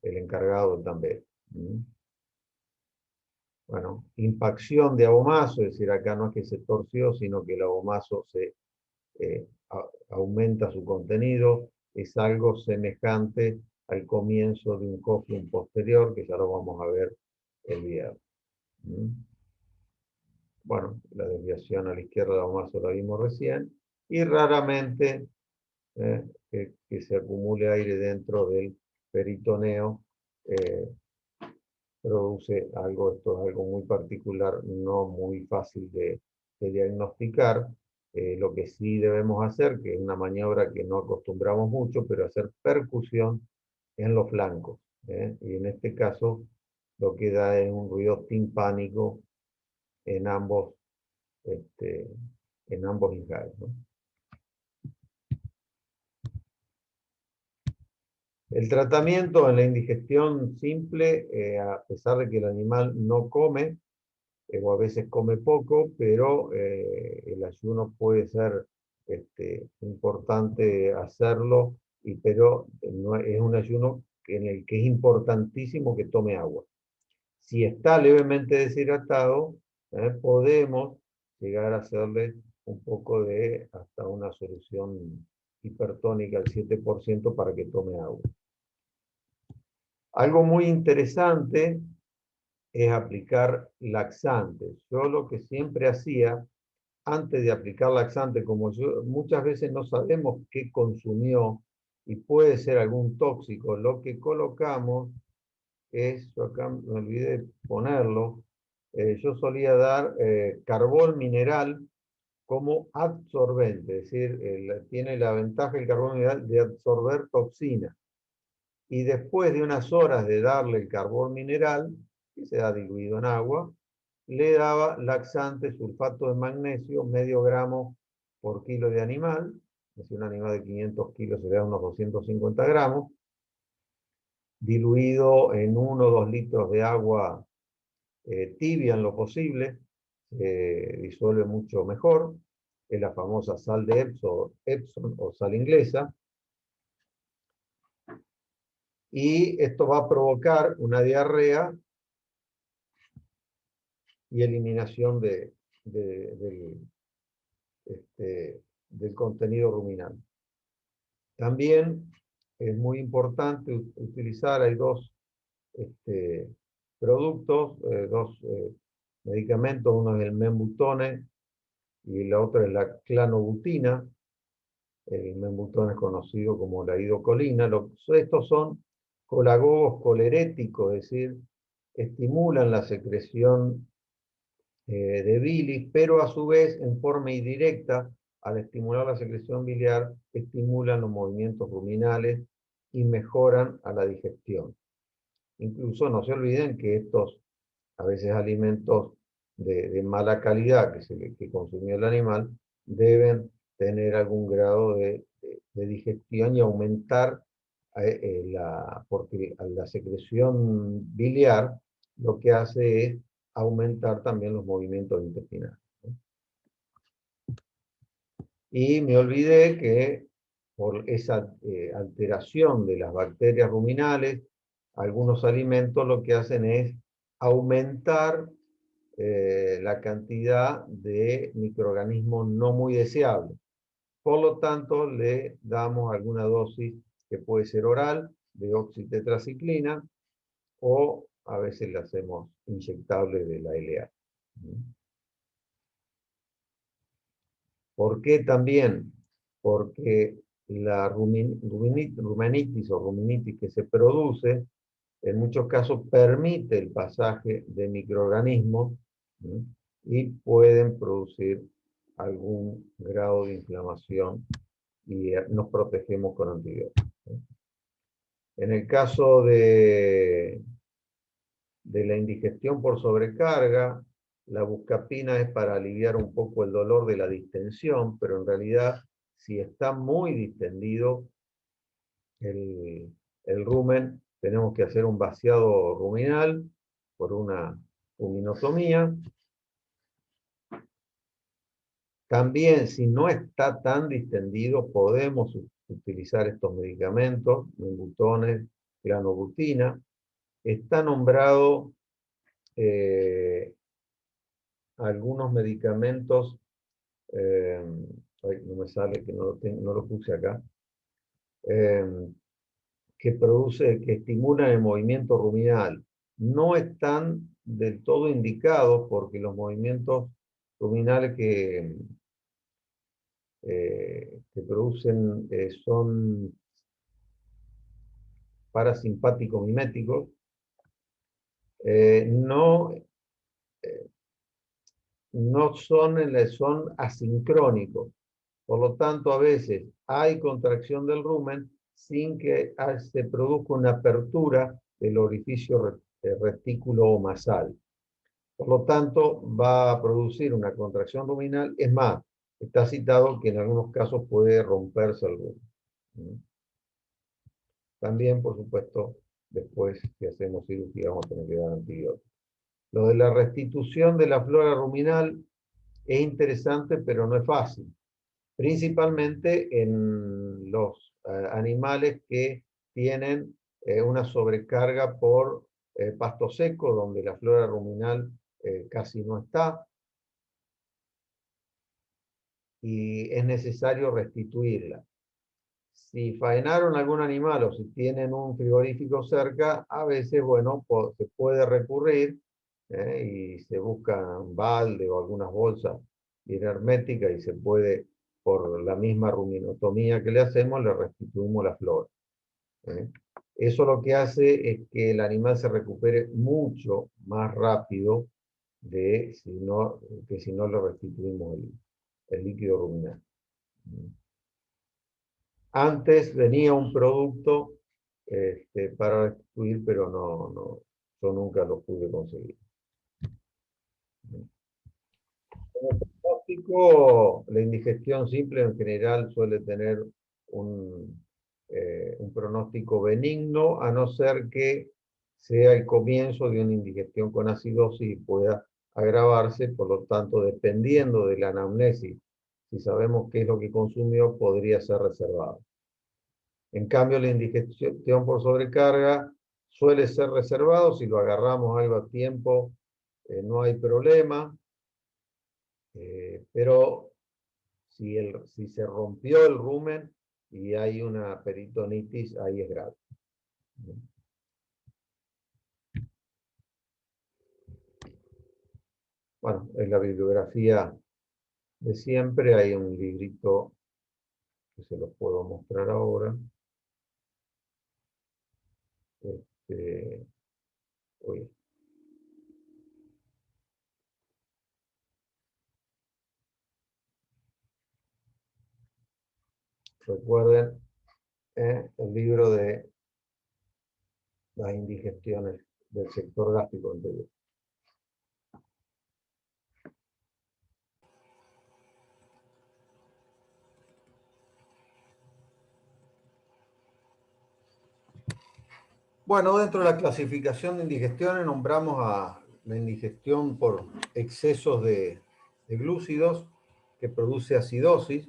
encargado también. Bueno, impacción de abomazo, es decir, acá no es que se torció, sino que el abomazo aumenta su contenido, es algo semejante al comienzo de un coflum posterior, que ya lo vamos a ver el viernes. Bueno, la desviación a la izquierda de abomazo la vimos recién, y raramente que se acumule aire dentro del peritoneo produce algo, esto es algo muy particular, no muy fácil de diagnosticar. Lo que sí debemos hacer, que es una maniobra que no acostumbramos mucho, pero hacer percusión en los flancos. Y en este caso lo que da es un ruido timpánico en ambos injales, ¿no? El tratamiento en la indigestión simple, a pesar de que el animal no come, o a veces come poco, pero el ayuno puede ser importante hacerlo, pero no, es un ayuno en el que es importantísimo que tome agua. Si está levemente deshidratado, podemos llegar a hacerle un poco de hasta una solución hipertónica al 7% para que tome agua. Algo muy interesante es aplicar laxantes. Yo lo que siempre hacía, antes de aplicar laxante, como muchas veces no sabemos qué consumió y puede ser algún tóxico, lo que colocamos es, yo acá me olvidé de ponerlo, yo solía dar carbón mineral como absorbente, es decir, tiene la ventaja el carbón mineral de absorber toxina. Y después de unas horas de darle el carbón mineral, que se da diluido en agua, le daba laxante sulfato de magnesio, medio gramo por kilo de animal, es un animal de 500 kilos se le da unos 250 gramos, diluido en 1 o 2 litros de agua tibia en lo posible, disuelve mucho mejor, es la famosa sal de Epsom o sal inglesa, y esto va a provocar una diarrea y eliminación del contenido ruminal. También es muy importante utilizar, hay dos productos, dos medicamentos, uno es el membutone y la otra es la clanobutina. El membutone es conocido como la idocolina. Estos son colagogos coleréticos, es decir, estimulan la secreción de bilis, pero a su vez, en forma indirecta, al estimular la secreción biliar, estimulan los movimientos ruminales y mejoran a la digestión. Incluso no se olviden que estos, a veces alimentos de mala calidad que consumió el animal, deben tener algún grado de digestión y aumentar porque la secreción biliar lo que hace es aumentar también los movimientos intestinales. Y me olvidé que por esa alteración de las bacterias ruminales, algunos alimentos lo que hacen es aumentar la cantidad de microorganismos no muy deseables. Por lo tanto, le damos alguna dosis que puede ser oral de oxitetraciclina o a veces le hacemos inyectable de la LA. ¿Por qué también? Porque la rumenitis o ruminitis que se produce, en muchos casos permite el pasaje de microorganismos y pueden producir algún grado de inflamación y nos protegemos con antibióticos. En el caso de la indigestión por sobrecarga, la buscapina es para aliviar un poco el dolor de la distensión, pero en realidad, si está muy distendido el rumen, tenemos que hacer un vaciado ruminal por una ruminotomía También, si no está tan distendido, podemos utilizar estos medicamentos, membutones, granobutina. Está nombrado algunos medicamentos, no me sale que no lo puse acá, que estimulan el movimiento ruminal. No están del todo indicados porque los movimientos ruminales que producen son parasimpáticos miméticos, no son asincrónicos. Por lo tanto, a veces hay contracción del rumen sin que se produzca una apertura del orificio retículo-masal. Por lo tanto, va a producir una contracción ruminal. Es más, está citado que en algunos casos puede romperse el rumen. También, por supuesto, después, si hacemos cirugía, vamos a tener que dar antibióticos. Lo de la restitución de la flora ruminal es interesante, pero no es fácil. Principalmente en los animales que tienen una sobrecarga por pasto seco, donde la flora ruminal casi no está, y es necesario restituirla. Si faenaron algún animal o si tienen un frigorífico cerca, a veces, bueno, se puede recurrir y se busca un balde o algunas bolsas bien herméticas y se puede, por la misma ruminotomía que le hacemos, le restituimos la flora. Eso lo que hace es que el animal se recupere mucho más rápido que si no le restituimos el líquido ruminal. Antes venía un producto para restituir, pero yo nunca lo pude conseguir. Como pronóstico, la indigestión simple en general suele tener un pronóstico benigno, a no ser que sea el comienzo de una indigestión con acidosis y pueda agravarse. Por lo tanto, dependiendo de la anamnesis, si sabemos qué es lo que consumió, podría ser reservado. En cambio, la indigestión por sobrecarga suele ser reservado. Si lo agarramos algo a tiempo, no hay problema. Pero si se rompió el rumen y hay una peritonitis, ahí es grave. Bueno, en la bibliografía de siempre hay un librito que se los puedo mostrar ahora. Recuerden el libro de las indigestiones del sector gástrico anterior. Bueno, dentro de la clasificación de indigestiones nombramos a la indigestión por excesos de glúcidos que produce acidosis,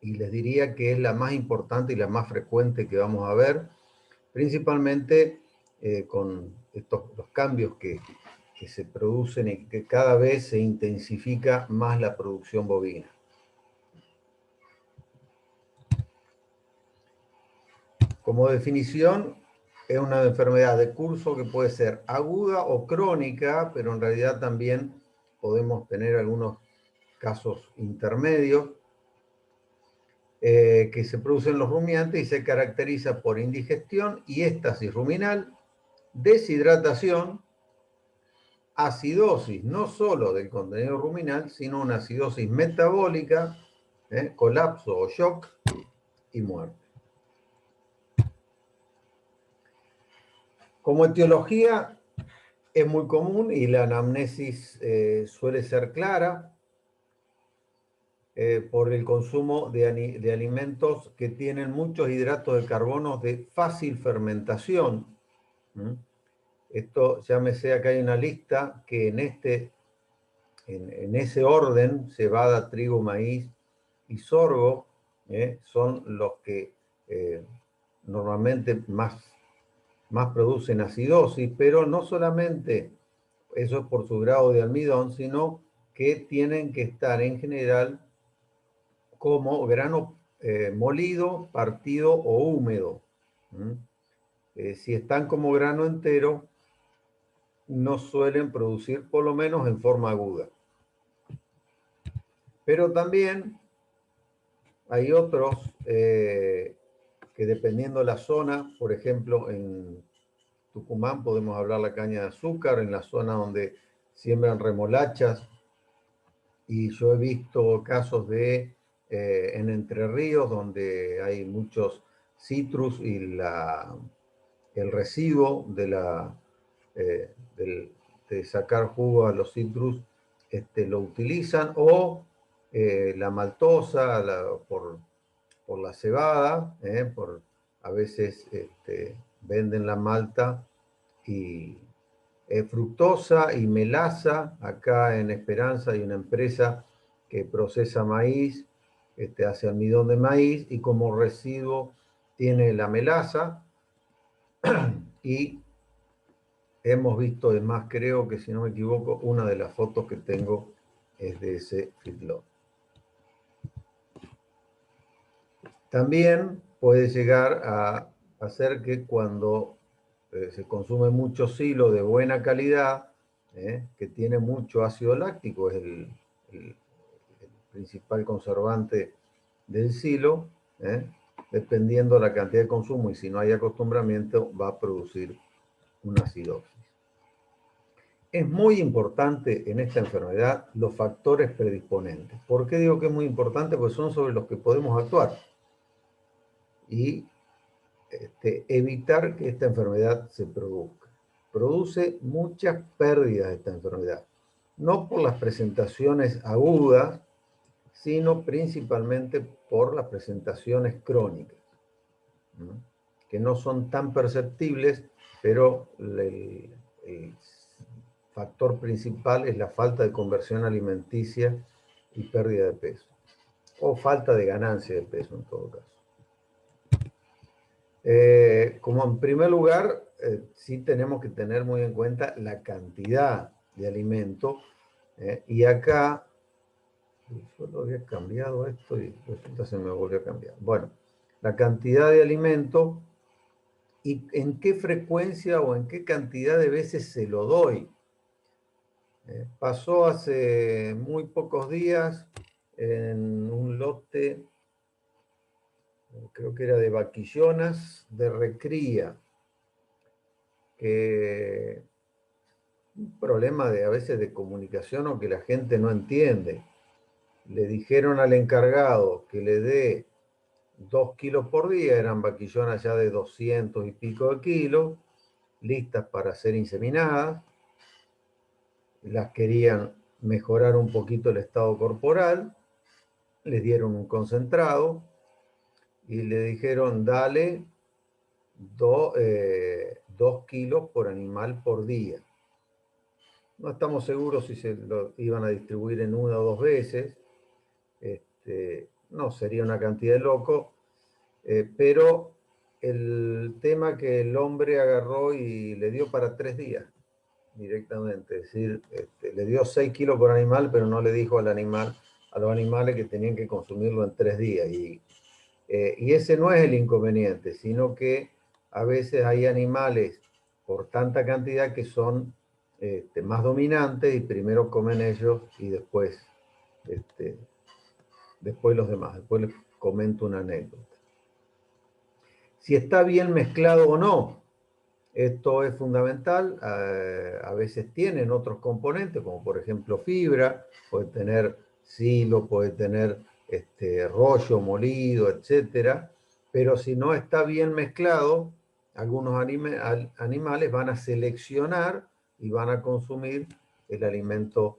y les diría que es la más importante y la más frecuente que vamos a ver, principalmente con los cambios que se producen y que cada vez se intensifica más la producción bovina. Como definición, es una enfermedad de curso que puede ser aguda o crónica, pero en realidad también podemos tener algunos casos intermedios que se producen en los rumiantes y se caracteriza por indigestión y éstasis ruminal, deshidratación, acidosis no solo del contenido ruminal, sino una acidosis metabólica, colapso o shock y muerte. Como etiología es muy común y la anamnesis suele ser clara por el consumo de alimentos que tienen muchos hidratos de carbono de fácil fermentación. Esto, llámese, acá hay una lista que en este en ese orden, cebada, trigo, maíz y sorgo, son los que normalmente más producen acidosis, pero no solamente eso es por su grado de almidón, sino que tienen que estar en general como grano molido, partido o húmedo. Si están como grano entero, no suelen producir, por lo menos en forma aguda. Pero también hay otros que dependiendo de la zona, por ejemplo, en Tucumán podemos hablar la caña de azúcar, en la zona donde siembran remolachas, y yo he visto casos de en Entre Ríos, donde hay muchos citrus y el residuo de sacar jugo a los citrus lo utilizan, o la maltosa por la cebada, a veces venden la malta y fructosa y melaza. Acá en Esperanza hay una empresa que procesa maíz, hace almidón de maíz, y como residuo tiene la melaza. Y hemos visto, además, creo que si no me equivoco, una de las fotos que tengo es de ese feedlot. También puede llegar a hacer que cuando se consume mucho silo de buena calidad, que tiene mucho ácido láctico, es el principal conservante del silo, dependiendo de la cantidad de consumo y si no hay acostumbramiento, va a producir una acidosis. Es muy importante en esta enfermedad los factores predisponentes. ¿Por qué digo que es muy importante? Porque son sobre los que podemos actuar y evitar que esta enfermedad se produzca. Produce muchas pérdidas esta enfermedad, no por las presentaciones agudas, sino principalmente por las presentaciones crónicas, que no son tan perceptibles, pero el factor principal es la falta de conversión alimenticia y pérdida de peso, o falta de ganancia de peso en todo caso. Como en primer lugar, sí tenemos que tener muy en cuenta la cantidad de alimento, y acá, yo lo había cambiado esto y resulta se me volvió a cambiar. Bueno, la cantidad de alimento y en qué frecuencia o en qué cantidad de veces se lo doy. Pasó hace muy pocos días en un lote, creo que era de vaquillonas de recría, que un problema a veces de comunicación o que la gente no entiende. Le dijeron al encargado que le dé 2 kilos por día, eran vaquillonas ya de 200 y pico de kilos, listas para ser inseminadas. Las querían mejorar un poquito el estado corporal, les dieron un concentrado y le dijeron, dale 2 kilos por animal por día. No estamos seguros si se lo iban a distribuir en 1 o 2 veces. No sería una cantidad de loco, pero el tema que el hombre agarró y le dio para 3 días directamente. Es decir, le dio 6 kilos por animal, pero no le dijo a los animales que tenían que consumirlo en 3 días. Y ese no es el inconveniente, sino que a veces hay animales por tanta cantidad que son más dominantes y primero comen ellos y después los demás. Después les comento una anécdota. Si está bien mezclado o no, esto es fundamental. A veces tienen otros componentes, como por ejemplo fibra, puede tener silo, puede tener rollo molido, etc. Pero si no está bien mezclado, algunos animales van a seleccionar y van a consumir el alimento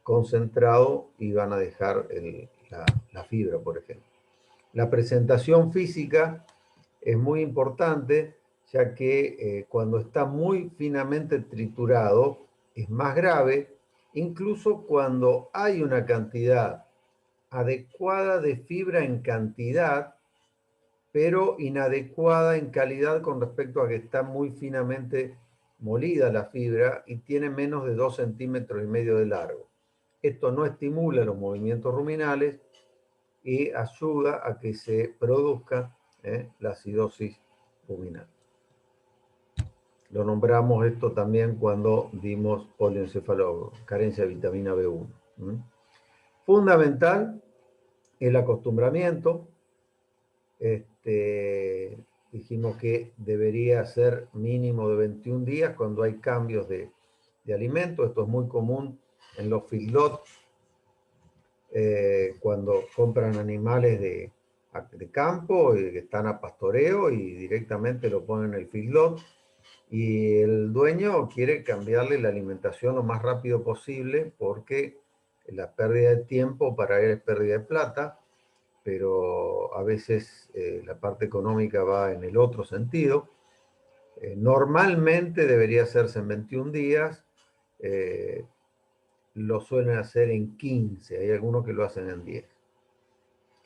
concentrado y van a dejar la fibra, por ejemplo. La presentación física es muy importante, ya que cuando está muy finamente triturado es más grave incluso cuando hay una cantidad adecuada de fibra en cantidad, pero inadecuada en calidad con respecto a que está muy finamente molida la fibra y tiene menos de 2,5 centímetros de largo. Esto no estimula los movimientos ruminales y ayuda a que se produzca la acidosis ruminal. Lo nombramos esto también cuando dimos polioencefalógrafo, carencia de vitamina B1. Fundamental el acostumbramiento. Dijimos que debería ser mínimo de 21 días cuando hay cambios de alimento. Esto es muy común en los feedlots, cuando compran animales de campo y que están a pastoreo y directamente lo ponen en el feedlot. Y el dueño quiere cambiarle la alimentación lo más rápido posible porque la pérdida de tiempo para él es pérdida de plata, pero a veces la parte económica va en el otro sentido. Normalmente debería hacerse en 21 días, lo suelen hacer en 15, hay algunos que lo hacen en 10.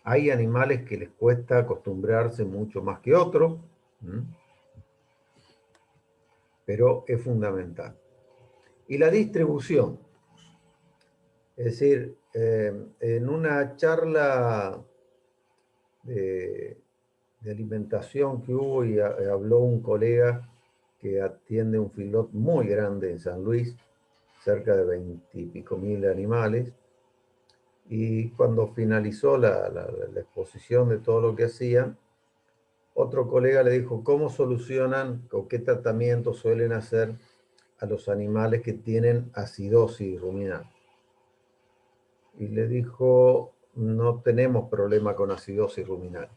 Hay animales que les cuesta acostumbrarse mucho más que otros, pero es fundamental. Y la distribución. Es decir, en una charla de alimentación que hubo y habló un colega que atiende un feedlot muy grande en San Luis, cerca de 20 y pico mil animales, y cuando finalizó la exposición de todo lo que hacían, otro colega le dijo, ¿cómo solucionan o qué tratamiento suelen hacer a los animales que tienen acidosis ruminal? Y le dijo, no tenemos problema con acidosis ruminal.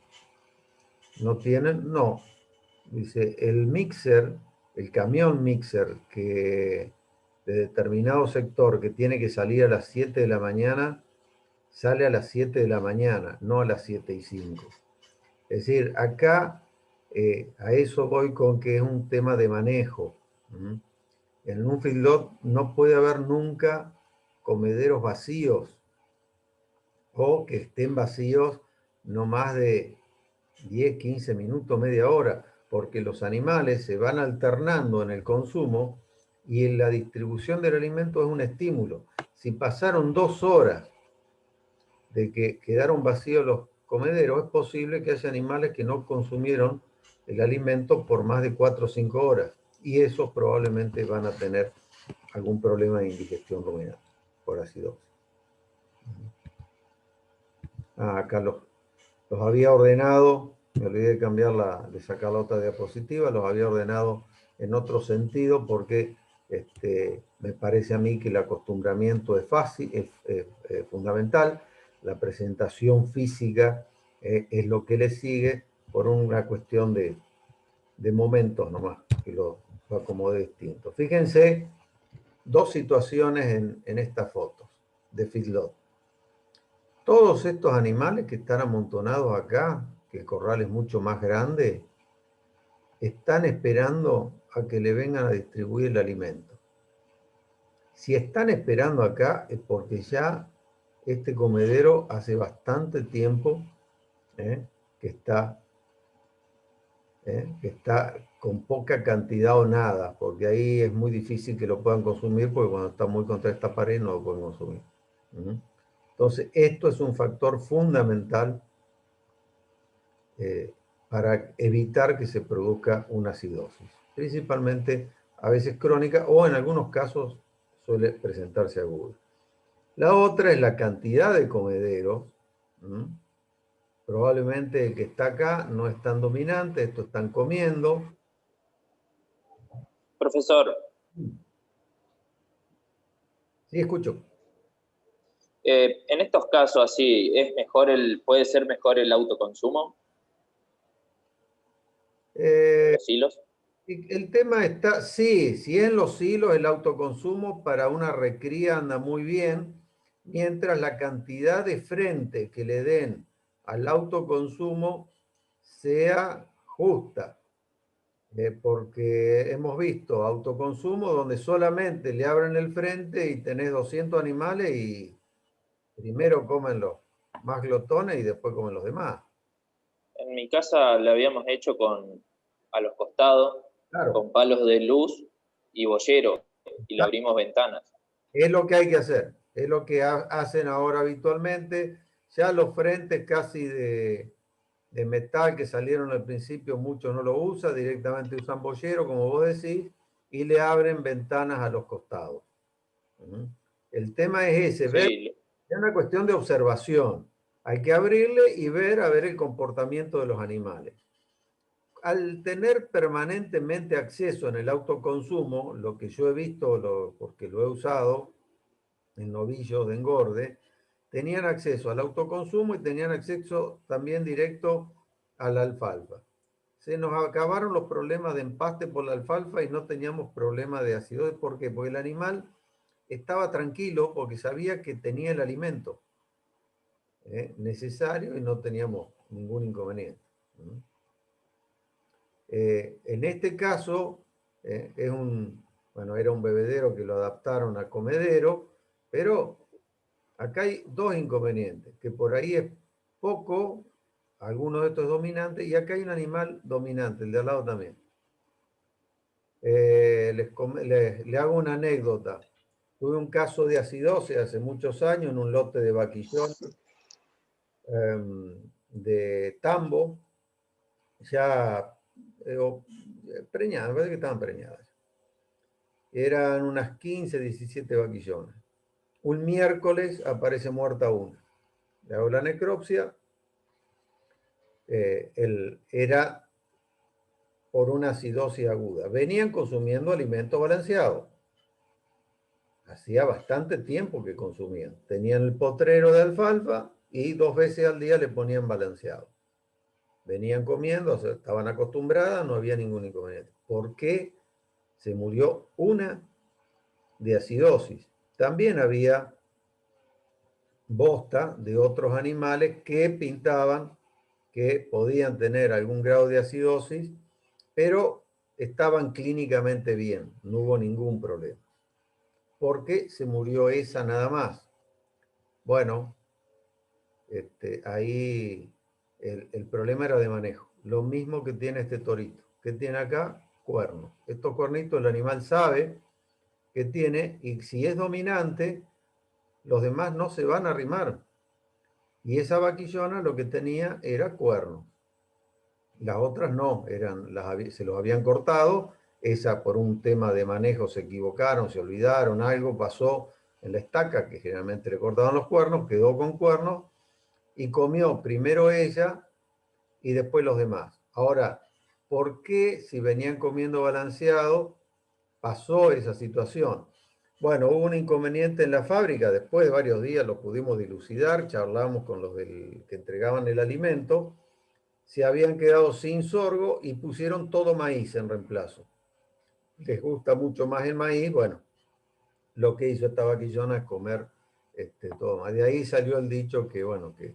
¿No tienen? No. Dice, el mixer, el camión mixer que de determinado sector que tiene que salir a las 7 de la mañana, sale a las 7 de la mañana, no a las 7:05. Es decir, acá a eso voy con que es un tema de manejo. En un feedlot no puede haber nunca comederos vacíos o que estén vacíos no más de 10, 15 minutos, media hora, porque los animales se van alternando en el consumo y en la distribución del alimento es un estímulo. Si pasaron 2 horas de que quedaron vacíos los comederos, es posible que haya animales que no consumieron el alimento por más de 4 o 5 horas y esos probablemente van a tener algún problema de indigestión ruminal por acidosis. Acá los había ordenado, me olvidé de cambiar de sacar la otra diapositiva, los había ordenado en otro sentido porque me parece a mí que el acostumbramiento es fácil, es fundamental, la presentación física es lo que le sigue por una cuestión de momentos nomás, que lo acomodé distinto. Fíjense, 2 situaciones en estas fotos de feedlot. Todos estos animales que están amontonados acá, que el corral es mucho más grande, están esperando a que le vengan a distribuir el alimento. Si están esperando acá es porque ya este comedero hace bastante tiempo que está con poca cantidad o nada, porque ahí es muy difícil que lo puedan consumir porque cuando está muy contra esta pared no lo pueden consumir. Entonces, esto es un factor fundamental para evitar que se produzca una acidosis, principalmente a veces crónica o en algunos casos suele presentarse aguda. La otra es la cantidad de comederos. Probablemente el que está acá no es tan dominante, estos están comiendo. Profesor. Sí, escucho. En estos casos así, ¿puede ser mejor el autoconsumo? ¿Los hilos? El tema está, sí, si en los hilos el autoconsumo para una recría anda muy bien, mientras la cantidad de frente que le den al autoconsumo sea justa. porque hemos visto autoconsumo donde solamente le abren el frente y tenés 200 animales y primero comen los más glotones y después comen los demás. En mi casa lo habíamos hecho a los costados, Claro, con palos de luz y boyero, y le abrimos ventanas. es lo que hay que hacer, es lo que hacen ahora habitualmente. Ya los frentes casi de metal que salieron al principio, muchos no lo usan, directamente usan boyero, como vos decís, y le abren ventanas a los costados. El tema es ese, ver, Sí, es una cuestión de observación. Hay que abrirle y ver a ver el comportamiento de los animales. Al tener permanentemente acceso en el autoconsumo, lo que yo he visto, porque lo he usado en novillos de engorde, tenían acceso al autoconsumo y tenían acceso también directo a la alfalfa. Se nos acabaron los problemas de empaste por la alfalfa y no teníamos problema de acidosis. ¿Por qué? Porque el animal estaba tranquilo porque sabía que tenía el alimento necesario y no teníamos ningún inconveniente. En este caso, bueno, era un bebedero que lo adaptaron a comedero, pero acá hay dos inconvenientes, que por ahí es poco, algunos de estos dominantes, y acá hay un animal dominante, el de al lado también. Le hago una anécdota. Tuve un caso de acidosis hace muchos años en un lote de vaquillones de tambo, ya preñadas, parece que estaban preñadas. Eran unas 15, 17 vaquillones. Un miércoles aparece muerta una. Le hago la necropsia. Era por una acidosis aguda. Venían consumiendo alimentos balanceados. Hacía bastante tiempo que consumían. Tenían el potrero de alfalfa y 2 veces al día le ponían balanceado. Venían comiendo, o sea, estaban acostumbradas, no había ningún inconveniente. ¿Por qué se murió una de acidosis? También había bosta de otros animales que pintaban que podían tener algún grado de acidosis, pero estaban clínicamente bien, no hubo ningún problema. ¿Por qué se murió esa nada más? Bueno, ahí el problema era de manejo. Lo mismo que tiene este torito. ¿Qué tiene acá? Cuernos. Estos cuernitos el animal sabe que tiene y si es dominante, los demás no se van a arrimar. Y esa vaquillona lo que tenía era cuernos. Las otras no, se los habían cortado. Esa por un tema de manejo se equivocaron, se olvidaron, algo pasó en la estaca, que generalmente le cortaban los cuernos, quedó con cuernos y comió primero ella y después los demás. Ahora, ¿por qué si venían comiendo balanceado pasó esa situación? Bueno, hubo un inconveniente en la fábrica, después de varios días lo pudimos dilucidar, charlamos con los que entregaban el alimento, se habían quedado sin sorgo y pusieron todo maíz en reemplazo. Les gusta mucho más el maíz, bueno, lo que hizo esta vaquillona es comer todo más. De ahí salió el dicho que, bueno, que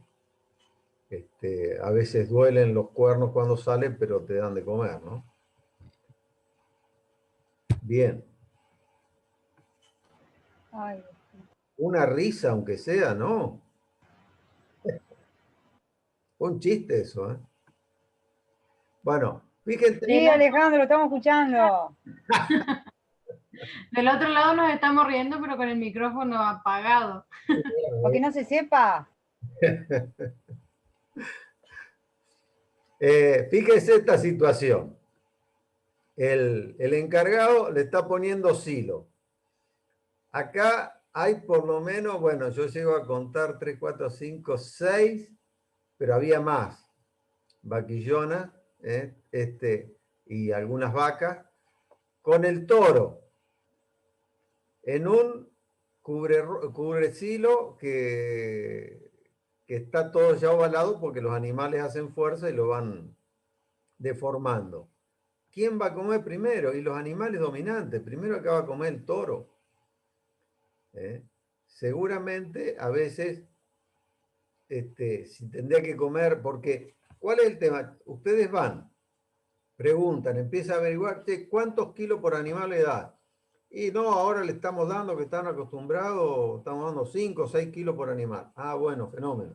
a veces duelen los cuernos cuando salen, pero te dan de comer, ¿no? Bien. Ay, Una risa, aunque sea, ¿no? Fue un chiste eso, ¿eh? Bueno, fíjense. sí, Alejandro, estamos escuchando. Del otro lado nos estamos riendo, pero con el micrófono apagado. Porque no se sepa. Fíjese esta situación. El encargado le está poniendo silo. Acá hay por lo menos, bueno, yo llego a contar 3, 4, 5, 6, pero había más. Vaquillonas, y algunas vacas, con el toro, en un cubrecilo que está todo ya ovalado porque los animales hacen fuerza y lo van deformando. ¿Quién va a comer primero? Y los animales dominantes. Primero acaba a comer el toro. Seguramente a veces si tendría que comer, porque ¿cuál es el tema? Ustedes van preguntan, empieza a averiguar, "Che, ¿cuántos kilos por animal le da?" Y no, ahora le estamos dando, que están acostumbrados, estamos dando 5 o 6 kilos por animal. Ah, bueno, fenómeno.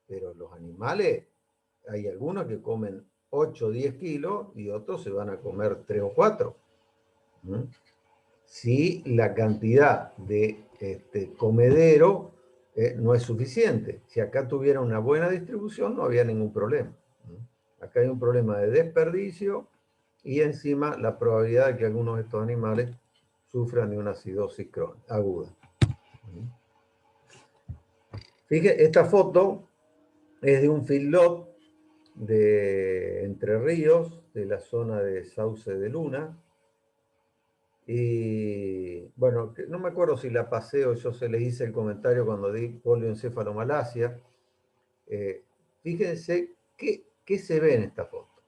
Pero los animales, hay algunos que comen 8 o 10 kilos y otros se van a comer 3 o 4. ¿Mm? Si la cantidad de comedero no es suficiente. Si acá tuviera una buena distribución, no había ningún problema. ¿Mm? Acá hay un problema de desperdicio y encima la probabilidad de que algunos de estos animales sufran de una acidosis aguda. ¿Mm? Fíjense, esta foto es de un feedlot de Entre Ríos, de la zona de Sauce de Luna. Y bueno, no me acuerdo si la pasé o yo se les hice el comentario cuando di polioencefalomalacia. Fíjense qué se ve en esta foto.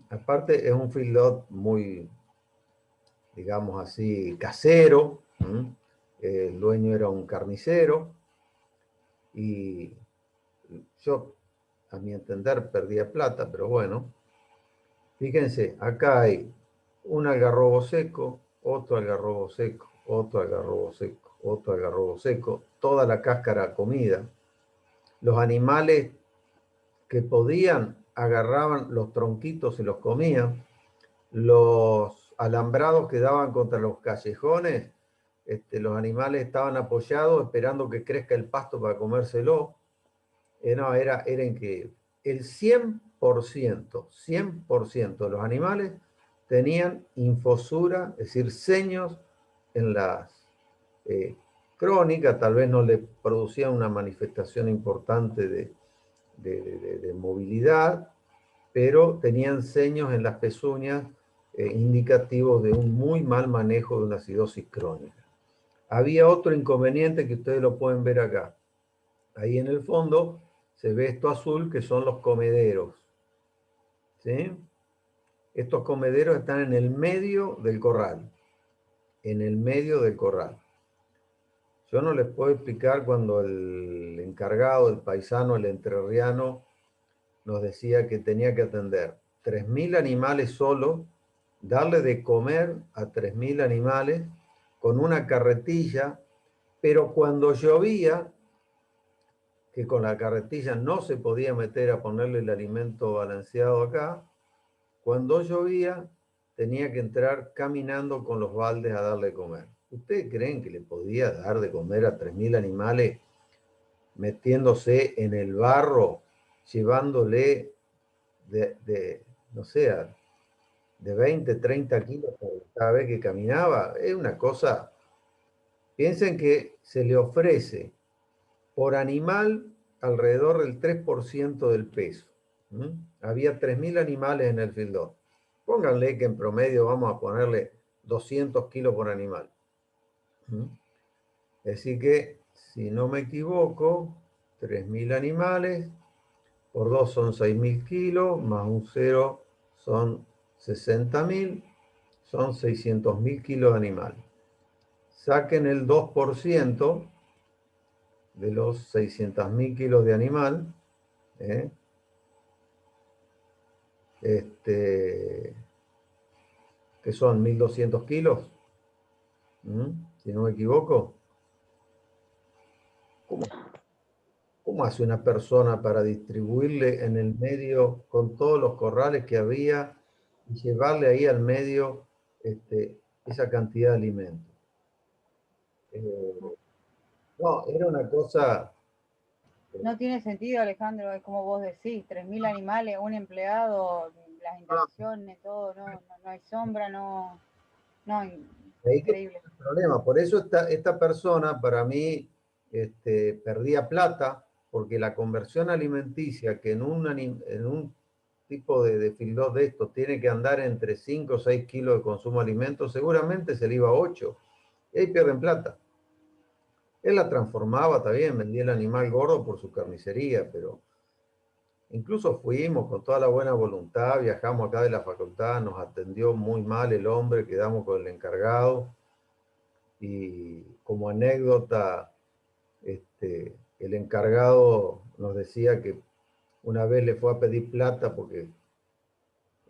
Aparte es un feedlot muy, digamos así, casero. El dueño era un carnicero y yo, a mi entender, perdía plata, pero bueno. Fíjense, acá hay un algarrobo seco, otro algarrobo seco, otro algarrobo seco, otro algarrobo seco, toda la cáscara comida. Los animales que podían agarraban los tronquitos, se los comían. Los alambrados que daban contra los callejones, los animales estaban apoyados esperando que crezca el pasto para comérselo. No, era increíble. El 100% de los animales tenían infosura, es decir, seños en las crónicas, tal vez no le producían una manifestación importante de movilidad, pero tenían seños en las pezuñas indicativos de un muy mal manejo de una acidosis crónica. Había otro inconveniente que ustedes lo pueden ver acá. Ahí en el fondo se ve esto azul, que son los comederos. ¿Sí? Estos comederos están en el medio del corral. En el medio del corral. Yo no les puedo explicar cuando el encargado, el paisano, el entrerriano, nos decía que tenía que atender 3.000 animales solo, darle de comer a 3.000 animales con una carretilla, pero cuando llovía, que con la carretilla no se podía meter a ponerle el alimento balanceado acá, cuando llovía tenía que entrar caminando con los baldes a darle de comer. ¿Ustedes creen que le podía dar de comer a 3.000 animales metiéndose en el barro, llevándole no sé, de 20, 30 kilos cada vez que caminaba? Es una cosa. Piensen que se le ofrece por animal alrededor del 3% del peso. Había 3.000 animales en el feedlot. Pónganle que en promedio vamos a ponerle 200 kilos por animal. Así que, si no me equivoco, 3.000 animales por 2 son 6.000 kilos, más un 0 son 60.000, son 600.000 kilos de animal. Saquen el 2% de los 600.000 kilos de animal, que son 1.200 kilos, si no me equivoco. ¿Cómo hace una persona para distribuirle en el medio con todos los corrales que había y llevarle ahí al medio esa cantidad de alimentos? No, era una cosa... No tiene sentido, Alejandro, es como vos decís, 3.000 animales, un empleado, las instalaciones, todo, no hay sombra, no, increíble. Ahí el problema. Por eso esta persona, para mí, perdía plata, porque la conversión alimenticia, que en un tipo de feedlot de estos tiene que andar entre 5 o 6 kilos de consumo de alimentos, seguramente se le iba a 8. Y ahí pierden plata. Él la transformaba, está bien, vendía el animal gordo por su carnicería, pero incluso fuimos con toda la buena voluntad, viajamos acá de la facultad, nos atendió muy mal el hombre, quedamos con el encargado. Y como anécdota, el encargado nos decía que una vez le fue a pedir plata porque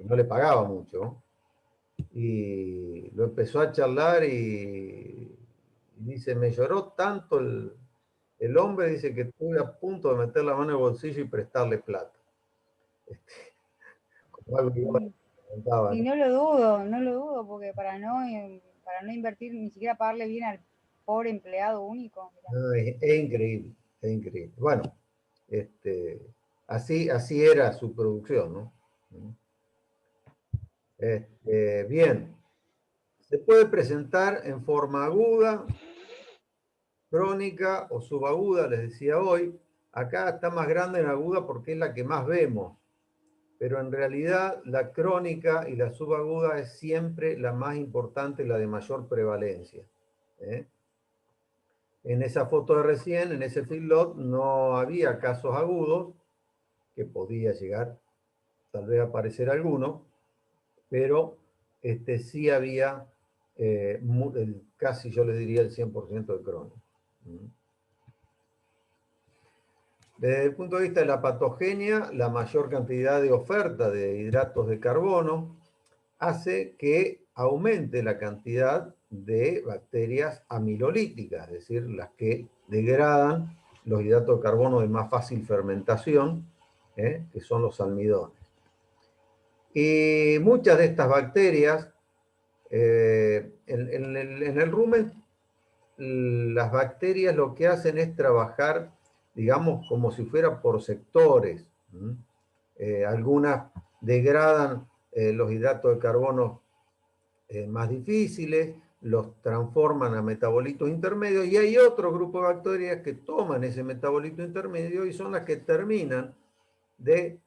y no le pagaba mucho. Y lo empezó a charlar y dice, me lloró tanto el hombre, dice que estuve a punto de meter la mano en el bolsillo y prestarle plata. Como algo que yo le comentaba, Y ¿no? no lo dudo, porque para no invertir, ni siquiera pagarle bien al pobre empleado único. Mirá. No, es increíble, es increíble. Bueno, así era su producción, ¿no? Bien, se puede presentar en forma aguda, crónica o subaguda, les decía hoy. Acá está más grande en aguda porque es la que más vemos, pero en realidad la crónica y la subaguda es siempre la más importante, la de mayor prevalencia, ¿eh? En esa foto de recién, en ese feedlot, no había casos agudos, que podía llegar tal vez a aparecer alguno, pero sí había casi yo les diría el 100% de crónica. Desde el punto de vista de la patogenia, la mayor cantidad de oferta de hidratos de carbono hace que aumente la cantidad de bacterias amilolíticas, es decir, las que degradan los hidratos de carbono de más fácil fermentación, que son los almidones. Y muchas de estas bacterias, en el rumen, las bacterias lo que hacen es trabajar, digamos, como si fuera por sectores. Algunas degradan los hidratos de carbono más difíciles, los transforman a metabolitos intermedios, y hay otro grupo de bacterias que toman ese metabolito intermedio y son las que terminan de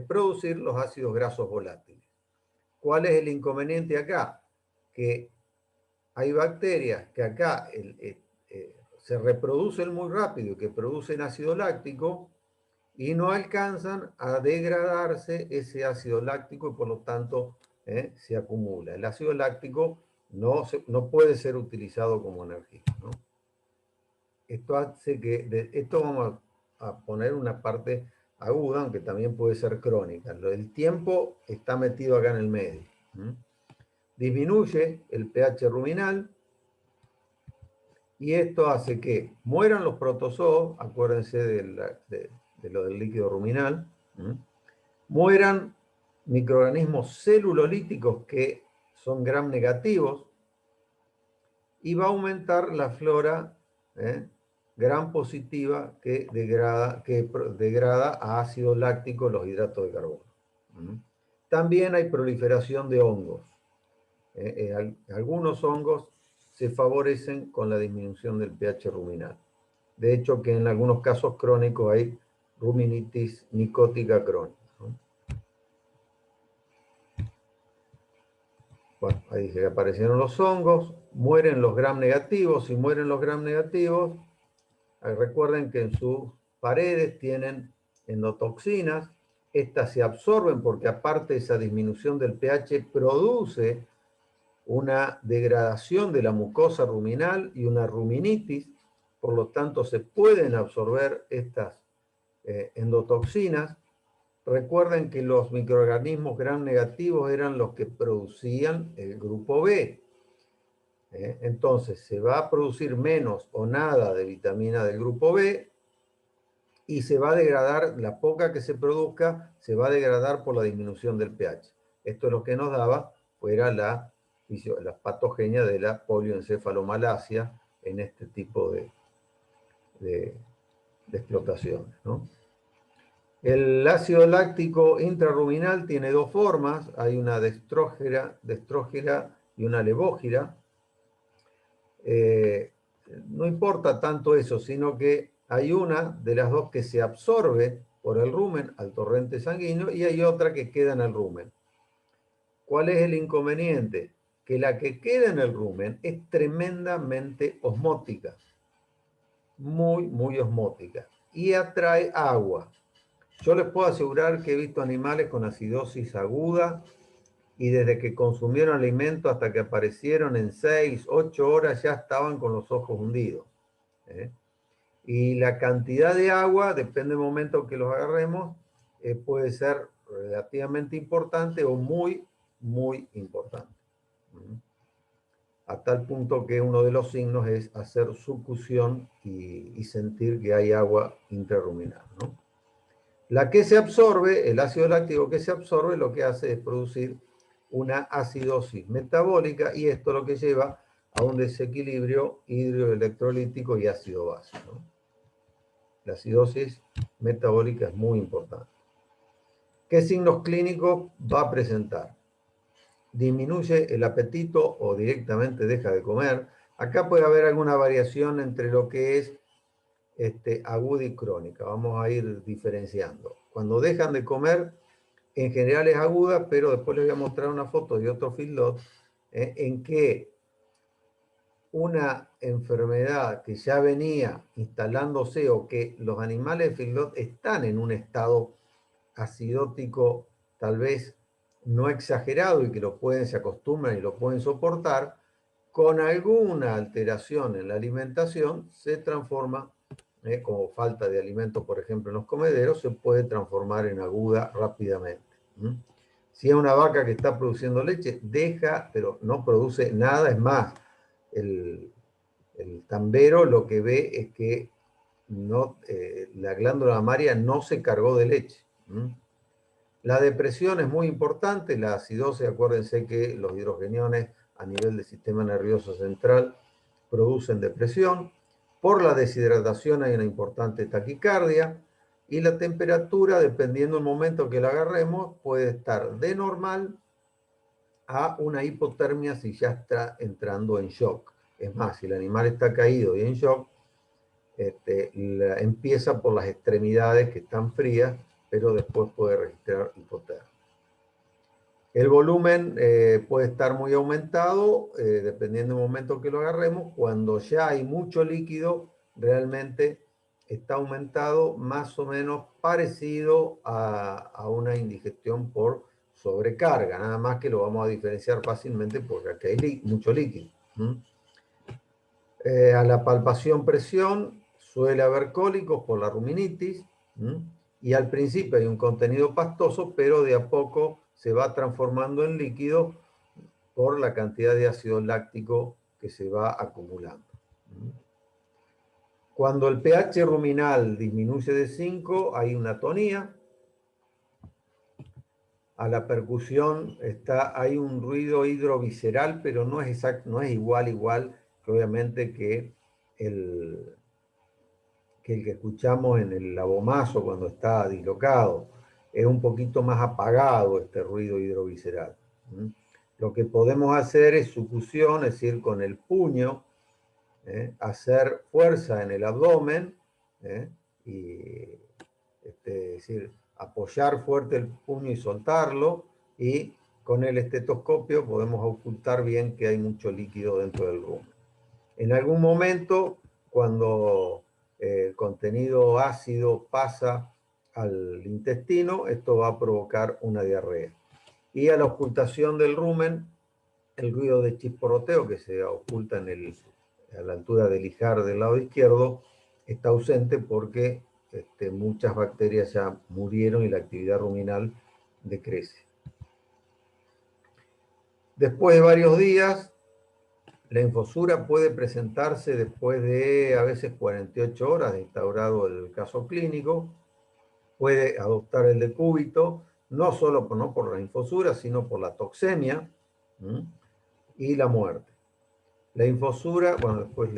producir los ácidos grasos volátiles. ¿Cuál es el inconveniente acá? Que hay bacterias que acá se reproducen muy rápido, que producen ácido láctico y no alcanzan a degradarse ese ácido láctico y por lo tanto se acumula. El ácido láctico no puede ser utilizado como energía, ¿no? Esto hace que, esto vamos a poner una parte aguda, aunque también puede ser crónica. El tiempo está metido acá en el medio. Disminuye el pH ruminal y esto hace que mueran los protozoos, acuérdense de lo del líquido ruminal, mueran microorganismos celulolíticos que son gram negativos y va a aumentar la flora gram positiva que degrada a ácido láctico los hidratos de carbono. También hay proliferación de hongos. Algunos hongos se favorecen con la disminución del pH ruminal. De hecho, que en algunos casos crónicos hay ruminitis micótica crónica, ¿no? Bueno, ahí dice que aparecieron los hongos, mueren los gram negativos. Si mueren los gram negativos, recuerden que en sus paredes tienen endotoxinas. Estas se absorben porque aparte de esa disminución del pH produce una degradación de la mucosa ruminal y una ruminitis, por lo tanto se pueden absorber estas endotoxinas. Recuerden que los microorganismos gram negativos eran los que producían el grupo B. Entonces se va a producir menos o nada de vitamina del grupo B y se va a degradar, la poca que se produzca, se va a degradar por la disminución del pH. Esto es lo que nos daba, fuera la patogenia de la polioencefalomalacia en este tipo de explotaciones, ¿no? El ácido láctico intrarruminal tiene dos formas, hay una destrógera y una levógira. No importa tanto eso, sino que hay una de las dos que se absorbe por el rumen al torrente sanguíneo y hay otra que queda en el rumen. ¿Cuál es el inconveniente? Que la que queda en el rumen es tremendamente osmótica, muy osmótica, y atrae agua. Yo les puedo asegurar que he visto animales con acidosis aguda y desde que consumieron alimento hasta que aparecieron en 6, 8 horas ya estaban con los ojos hundidos. Y la cantidad de agua, depende del momento que los agarremos, puede ser relativamente importante o muy, muy importante. A tal punto que uno de los signos es hacer succión y sentir que hay agua intrarruminal, ¿no? La que se absorbe, el ácido láctico que se absorbe, lo que hace es producir una acidosis metabólica y esto lo que lleva a un desequilibrio hidroelectrolítico y ácido-base, ¿no? La acidosis metabólica es muy importante. ¿Qué signos clínicos va a presentar? Disminuye el apetito o directamente deja de comer. Acá puede haber alguna variación entre lo que es aguda y crónica. Vamos a ir diferenciando. Cuando dejan de comer, en general es aguda, pero después les voy a mostrar una foto de otro feedlot en que una enfermedad que ya venía instalándose o que los animales de feedlot están en un estado acidótico tal vez no exagerado y que se acostumbran y lo pueden soportar, con alguna alteración en la alimentación se transforma, como falta de alimento, por ejemplo, en los comederos, se puede transformar en aguda rápidamente. Si es una vaca que está produciendo leche, deja, pero no produce nada, es más, el tambero lo que ve es que no, la glándula mamaria no se cargó de leche. La depresión es muy importante, la acidosis, acuérdense que los hidrogeniones a nivel del sistema nervioso central producen depresión. Por la deshidratación hay una importante taquicardia y la temperatura, dependiendo del momento que la agarremos, puede estar de normal a una hipotermia si ya está entrando en shock. Es más, si el animal está caído y en shock, empieza por las extremidades que están frías, pero después puede registrar hipotermia. El volumen puede estar muy aumentado, dependiendo del momento que lo agarremos. Cuando ya hay mucho líquido, realmente está aumentado más o menos parecido a una indigestión por sobrecarga, nada más que lo vamos a diferenciar fácilmente porque aquí hay mucho líquido. A la palpación presión suele haber cólicos por la ruminitis, y al principio hay un contenido pastoso, pero de a poco se va transformando en líquido por la cantidad de ácido láctico que se va acumulando. Cuando el pH ruminal disminuye de 5, hay una atonía. A la percusión hay un ruido hidrovisceral, pero no es igual que obviamente que el que escuchamos en el abomazo cuando está dislocado. Es un poquito más apagado este ruido hidrovisceral. Lo que podemos hacer es succión, es decir, con el puño, hacer fuerza en el abdomen, y es decir, apoyar fuerte el puño y soltarlo, y con el estetoscopio podemos ocultar bien que hay mucho líquido dentro del rumen. En algún momento, cuando el contenido ácido pasa al intestino, esto va a provocar una diarrea. Y a la ocultación del rumen, el ruido de chisporroteo que se oculta a la altura del ijar del lado izquierdo está ausente porque muchas bacterias ya murieron y la actividad ruminal decrece. Después de varios días, la infosura puede presentarse después de a veces 48 horas de instaurado el caso clínico. Puede adoptar el decúbito, no solo por la infosura, sino por la toxemia y la muerte. La infosura, bueno, después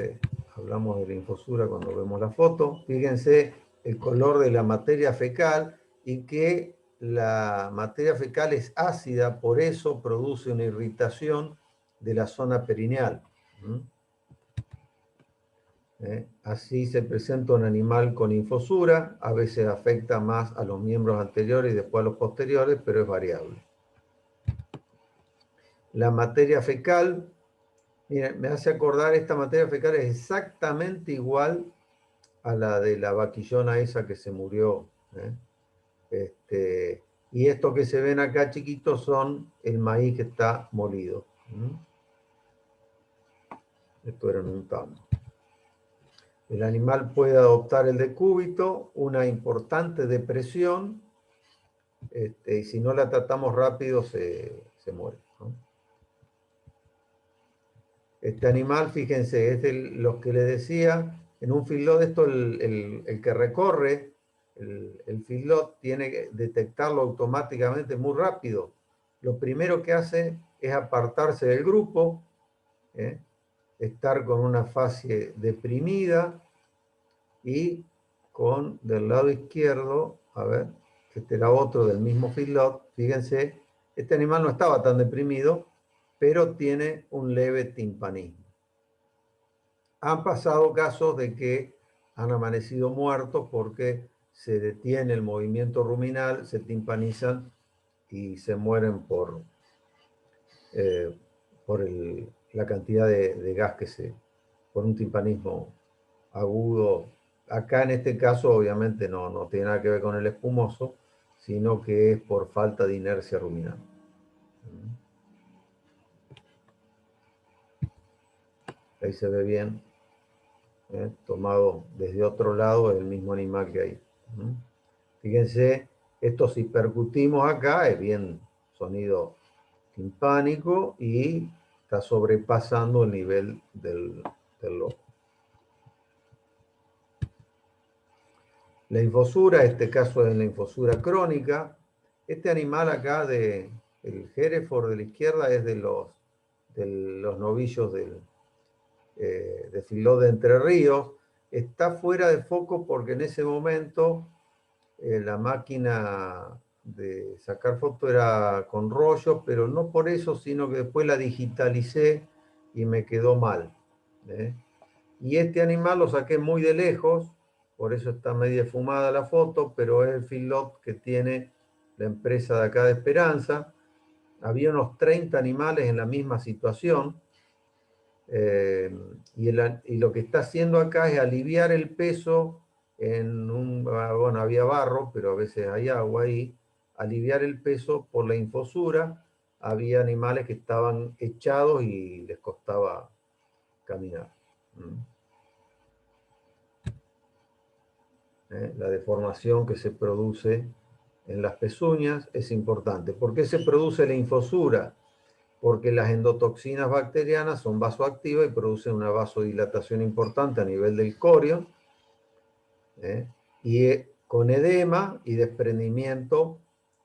hablamos de la infosura cuando vemos la foto. Fíjense el color de la materia fecal y que la materia fecal es ácida, por eso produce una irritación de la zona perineal. Así se presenta un animal con infosura, a veces afecta más a los miembros anteriores y después a los posteriores, pero es variable. La materia fecal, miren, me hace acordar, esta materia fecal es exactamente igual a la de la vaquillona esa que se murió. Y estos que se ven acá chiquitos son el maíz que está molido. Esto era en un tambo. El animal puede adoptar el decúbito, una importante depresión, y si no la tratamos rápido se muere, ¿no? Este animal, fíjense, es de los que les decía, en un feedlot esto el que recorre el feedlot tiene que detectarlo automáticamente muy rápido. Lo primero que hace es apartarse del grupo, estar con una fase deprimida y con del lado izquierdo, a ver, este era otro del mismo feedlot, fíjense, este animal no estaba tan deprimido, pero tiene un leve timpanismo. Han pasado casos de que han amanecido muertos porque se detiene el movimiento ruminal, se timpanizan y se mueren por la cantidad de gas por un timpanismo agudo. Acá en este caso obviamente no tiene nada que ver con el espumoso, sino que es por falta de inercia ruminal. Ahí se ve bien, tomado desde otro lado el mismo animal que hay. Fíjense, esto si percutimos acá es bien sonido timpánico y está sobrepasando el nivel del lobo. La infosura, este caso es la infosura crónica. Este animal acá, el Hereford de la izquierda, es de los novillos de feedlot de Entre Ríos. Está fuera de foco porque en ese momento la máquina de sacar foto era con rollo, pero no por eso, sino que después la digitalicé y me quedó mal. Y este animal lo saqué muy de lejos, por eso está media fumada la foto, pero es el feedlot que tiene la empresa de acá de Esperanza. Había unos 30 animales en la misma situación, y lo que está haciendo acá es aliviar el peso bueno, había barro, pero a veces hay agua ahí, aliviar el peso por la infosura. Había animales que estaban echados y les costaba caminar. La deformación que se produce en las pezuñas es importante. ¿Por qué se produce la infosura? Porque las endotoxinas bacterianas son vasoactivas y producen una vasodilatación importante a nivel del corion, y con edema y desprendimiento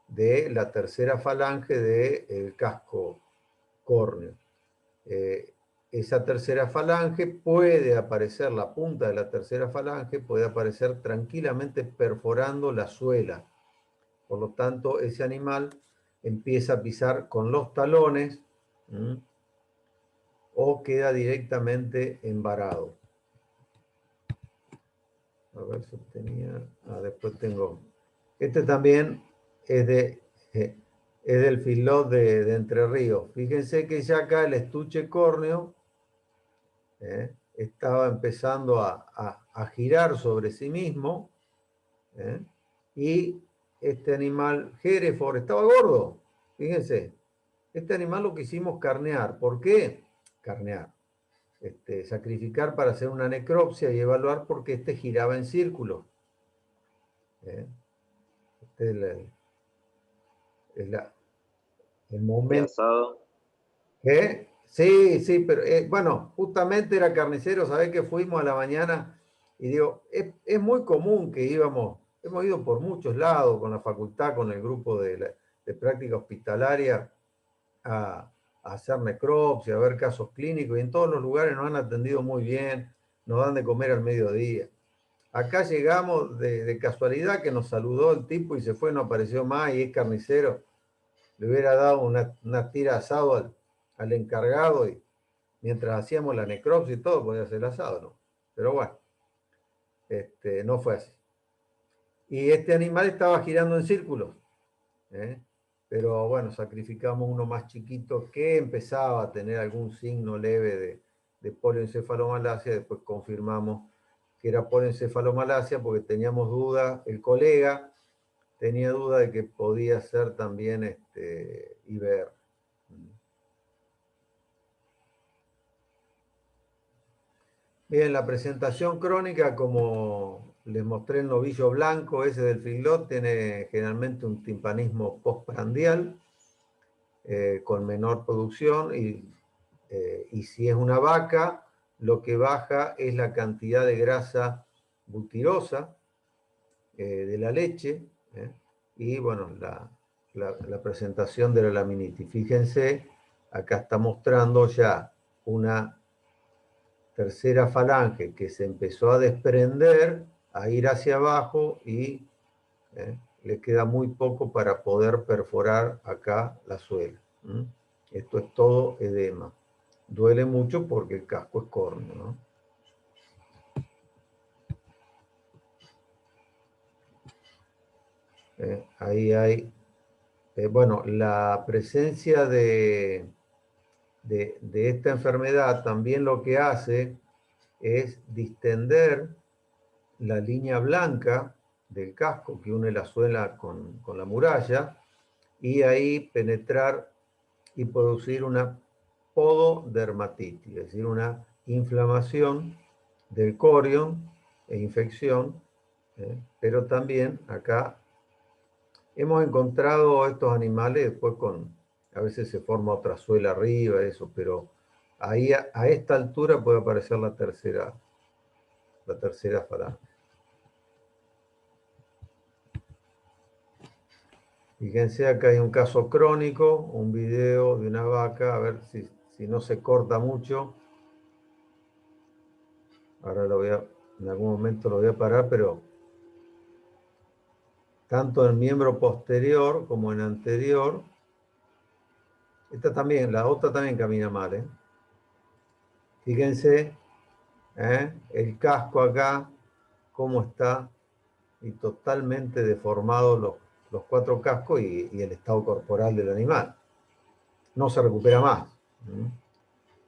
de la tercera falange del casco córneo. Esa tercera falange puede aparecer, la punta de la tercera falange puede aparecer tranquilamente perforando la suela. Por lo tanto, ese animal empieza a pisar con los talones, o queda directamente embarado. A ver si tenía... después tengo... Este también es del feedlot de Entre Ríos. Fíjense que ya acá el estuche córneo estaba empezando a girar sobre sí mismo, y este animal Hereford estaba gordo. Fíjense, este animal lo quisimos carnear. ¿Por qué? Carnear. Sacrificar para hacer una necropsia y evaluar porque este giraba en círculo. Este es el momento. Asado. ¿Qué? Sí, pero bueno, justamente era carnicero, sabés que fuimos a la mañana y digo, es muy común que hemos ido por muchos lados con la facultad, con el grupo de práctica hospitalaria a hacer necropsia, a ver casos clínicos, y en todos los lugares nos han atendido muy bien, nos dan de comer al mediodía. Acá llegamos de casualidad que nos saludó el tipo y se fue, no apareció más y es carnicero. Le hubiera dado una tira asado al encargado y mientras hacíamos la necropsia y todo, podía hacer el asado, ¿no? Pero bueno, no fue así. Y este animal estaba girando en círculos, pero bueno, sacrificamos uno más chiquito que empezaba a tener algún signo leve de polioencefalomalacia. Después confirmamos que era polioencefalomalacia porque teníamos duda, el colega tenía duda de que podía ser también IBR. Bien, la presentación crónica, como les mostré el novillo blanco ese del feedlot, tiene generalmente un timpanismo postprandial con menor producción y si es una vaca, lo que baja es la cantidad de grasa butirosa de la leche y bueno, la presentación de la laminitis. Fíjense, acá está mostrando ya una tercera falange que se empezó a desprender, a ir hacia abajo y le queda muy poco para poder perforar acá la suela. Esto es todo edema. Duele mucho porque el casco es córneo, ¿no? Ahí hay, bueno, la presencia de esta enfermedad también lo que hace es distender la línea blanca del casco que une la suela con la muralla y ahí penetrar y producir una pododermatitis, es decir, una inflamación del corion e infección, pero también acá hemos encontrado estos animales después a veces se forma otra suela arriba, eso, pero ahí a esta altura puede aparecer la tercera falange. Fíjense, acá hay un caso crónico, un video de una vaca, a ver si no se corta mucho. Ahora en algún momento lo voy a parar, pero tanto en el miembro posterior como en anterior, la otra también camina mal, Fíjense, el casco acá, cómo está, y totalmente deformados los cuatro cascos y el estado corporal del animal. No se recupera más.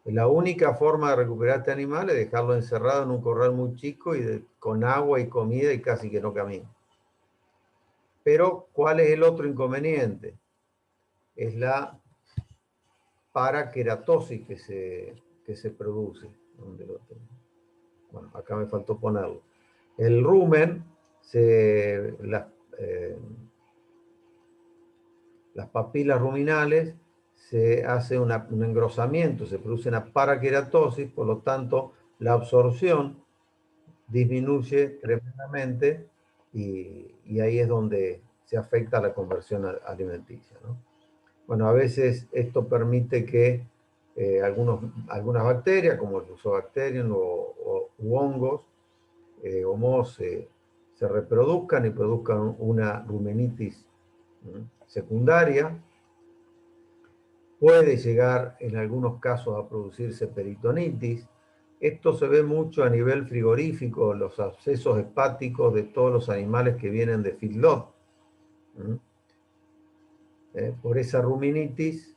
La única forma de recuperar este animal es dejarlo encerrado en un corral muy chico y con agua y comida y casi que no camina. Pero, ¿cuál es el otro inconveniente? Es la paraqueratosis que se produce. ¿Dónde lo tengo? Bueno, acá me faltó ponerlo. El rumen, las papilas ruminales, se hace un engrosamiento, se produce una paraqueratosis, por lo tanto, la absorción disminuye tremendamente y ahí es donde se afecta la conversión alimenticia, ¿no? Bueno, a veces esto permite que algunas bacterias, como el Fusobacterium u hongos, o mohos, se reproduzcan y produzcan una rumenitis secundaria. Puede llegar en algunos casos a producirse peritonitis. Esto se ve mucho a nivel frigorífico, los abscesos hepáticos de todos los animales que vienen de feedlot. Por esa ruminitis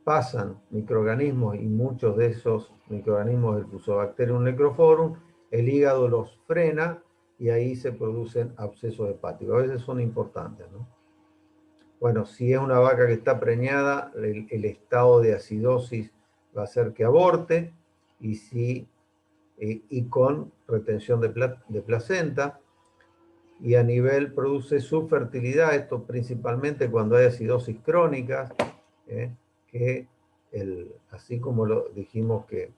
pasan microorganismos y muchos de esos microorganismos del Fusobacterium necrophorum, el hígado los frena y ahí se producen abscesos hepáticos. A veces son importantes, ¿no? Bueno, si es una vaca que está preñada, el estado de acidosis va a hacer que aborte y con retención de placenta. Y a nivel produce subfertilidad, esto principalmente cuando hay acidosis crónica, que así como lo dijimos que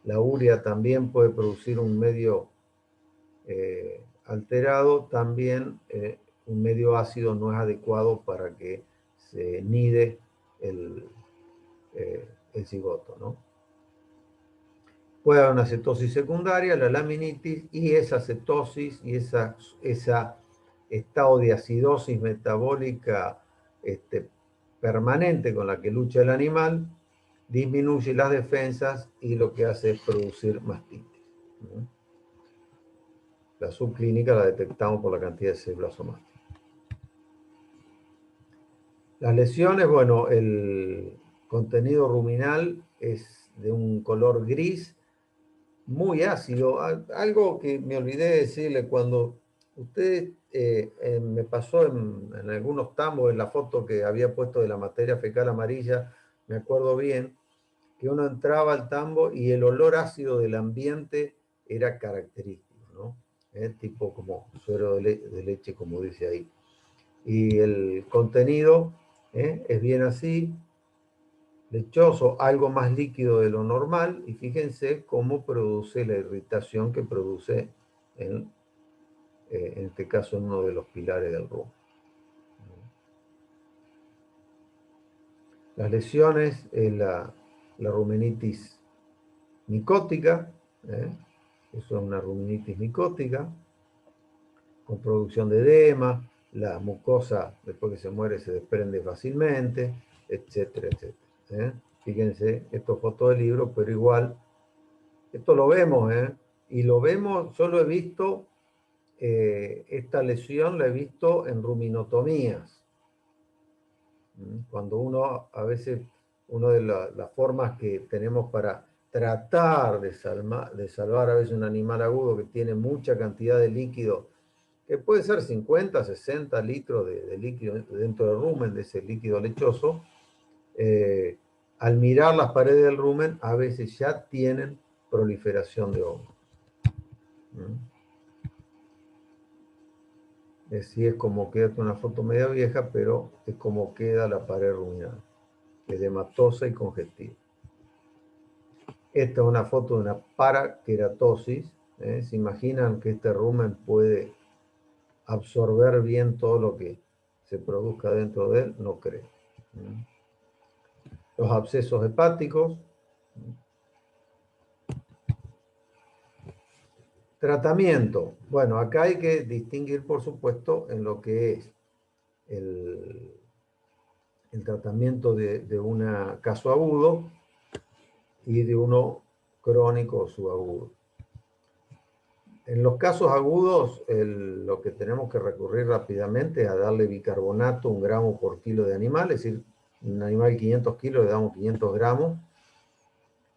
la urea también puede producir un medio alterado, también un medio ácido no es adecuado para que se nide el cigoto, ¿no? Puede haber una cetosis secundaria, la laminitis, y esa cetosis y ese estado de acidosis metabólica permanente con la que lucha el animal, disminuye las defensas y lo que hace es producir mastitis. La subclínica la detectamos por la cantidad de células somáticas. Las lesiones, bueno, el contenido ruminal es de un color gris, muy ácido. Algo que me olvidé de decirle, cuando usted me pasó en algunos tambos, en la foto que había puesto de la materia fecal amarilla, me acuerdo bien, que uno entraba al tambo y el olor ácido del ambiente era característico, ¿no? tipo como suero de leche, como dice ahí. Y el contenido es bien así, lechoso, algo más líquido de lo normal, y fíjense cómo produce la irritación que produce en este caso en uno de los pilares del rumen. Las lesiones, la rumenitis micótica, eso es una rumenitis micótica, con producción de edema, la mucosa después que se muere se desprende fácilmente, etcétera, etcétera. Fíjense, esto es foto del libro, pero igual, esto lo vemos, y lo vemos, yo lo he visto, esta lesión la he visto en ruminotomías. Cuando uno, a veces, una de las formas que tenemos para tratar de salvar a veces un animal agudo que tiene mucha cantidad de líquido, que puede ser 50, 60 litros de líquido dentro del rumen, de ese líquido lechoso, al mirar las paredes del rumen, a veces ya tienen proliferación de hongos. Así es como queda una foto media vieja, pero es como queda la pared ruminal, edematosa y congestiva. Esta es una foto de una paraqueratosis. ¿Se imaginan que este rumen puede absorber bien todo lo que se produzca dentro de él? No creo. Los abscesos hepáticos. Tratamiento. Bueno, acá hay que distinguir, por supuesto, en lo que es el tratamiento de un caso agudo y de uno crónico o subagudo. En los casos agudos, lo que tenemos que recurrir rápidamente es a darle bicarbonato, 1 gramo por kilo de animal, es decir, un animal de 500 kilos le damos 500 gramos.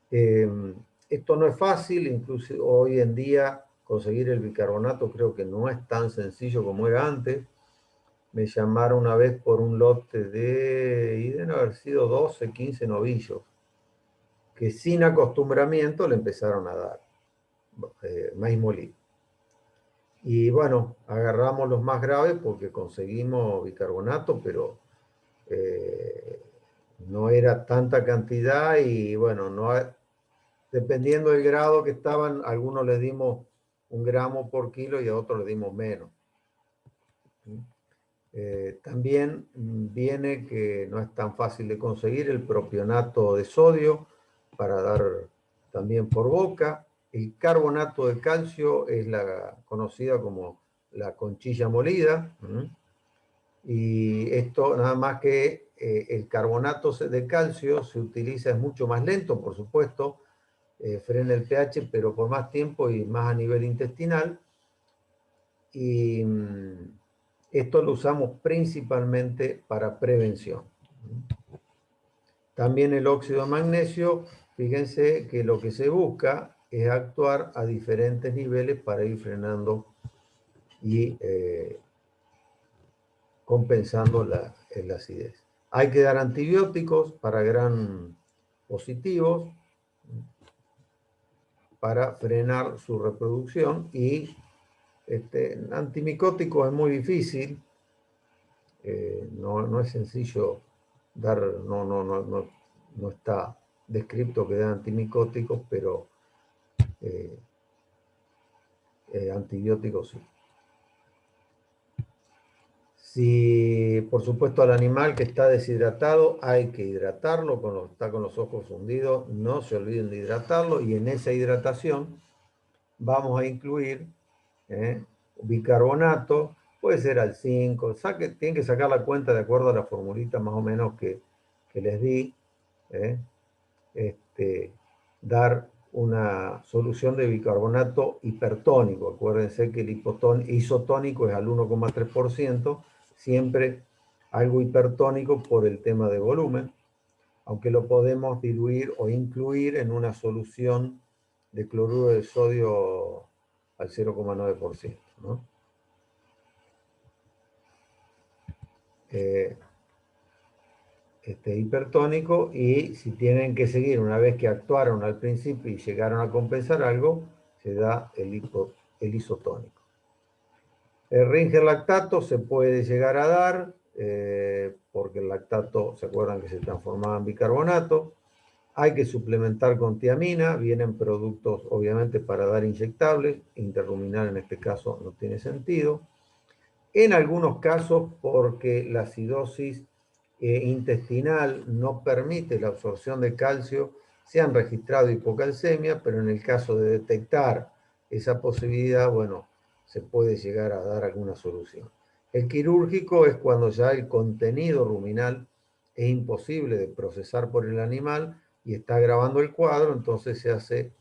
Esto no es fácil, incluso hoy en día conseguir el bicarbonato creo que no es tan sencillo como era antes. Me llamaron una vez por un lote y deben haber sido 12, 15 novillos, que sin acostumbramiento le empezaron a dar maíz molido. Y bueno, agarramos los más graves porque conseguimos bicarbonato, pero no era tanta cantidad y bueno, dependiendo del grado que estaban, a algunos les dimos 1 gramo por kilo y a otros les dimos menos. También viene que no es tan fácil de conseguir el propionato de sodio para dar también por boca. El carbonato de calcio es la conocida como la conchilla molida. Y esto nada más que el carbonato de calcio se utiliza, es mucho más lento, por supuesto, frena el pH, pero por más tiempo y más a nivel intestinal. Y esto lo usamos principalmente para prevención. También el óxido de magnesio, fíjense que lo que se busca es actuar a diferentes niveles para ir frenando y compensando la acidez. Hay que dar antibióticos para gram positivos para frenar su reproducción y antimicóticos es muy difícil. No es sencillo dar, no está descrito que dan antimicóticos, pero antibióticos sí. Si, por supuesto, al animal que está deshidratado hay que hidratarlo, está con los ojos hundidos, no se olviden de hidratarlo y en esa hidratación vamos a incluir bicarbonato, puede ser al 5, tienen que sacar la cuenta de acuerdo a la formulita más o menos que les di, dar una solución de bicarbonato hipertónico. Acuérdense que el isotónico es al 1,3%, siempre algo hipertónico por el tema de volumen, aunque lo podemos diluir o incluir en una solución de cloruro de sodio al 0,9%, ¿no? Hipertónico, y si tienen que seguir una vez que actuaron al principio y llegaron a compensar algo, se da el isotónico. El Ringer lactato se puede llegar a dar, porque el lactato, ¿se acuerdan que se transformaba en bicarbonato? Hay que suplementar con tiamina, vienen productos obviamente para dar inyectables, interruminal en este caso no tiene sentido. En algunos casos, porque la acidosis intestinal no permite la absorción de calcio, se han registrado hipocalcemia, pero en el caso de detectar esa posibilidad, bueno, se puede llegar a dar alguna solución. El quirúrgico es cuando ya el contenido ruminal es imposible de procesar por el animal y está agravando el cuadro, entonces se hace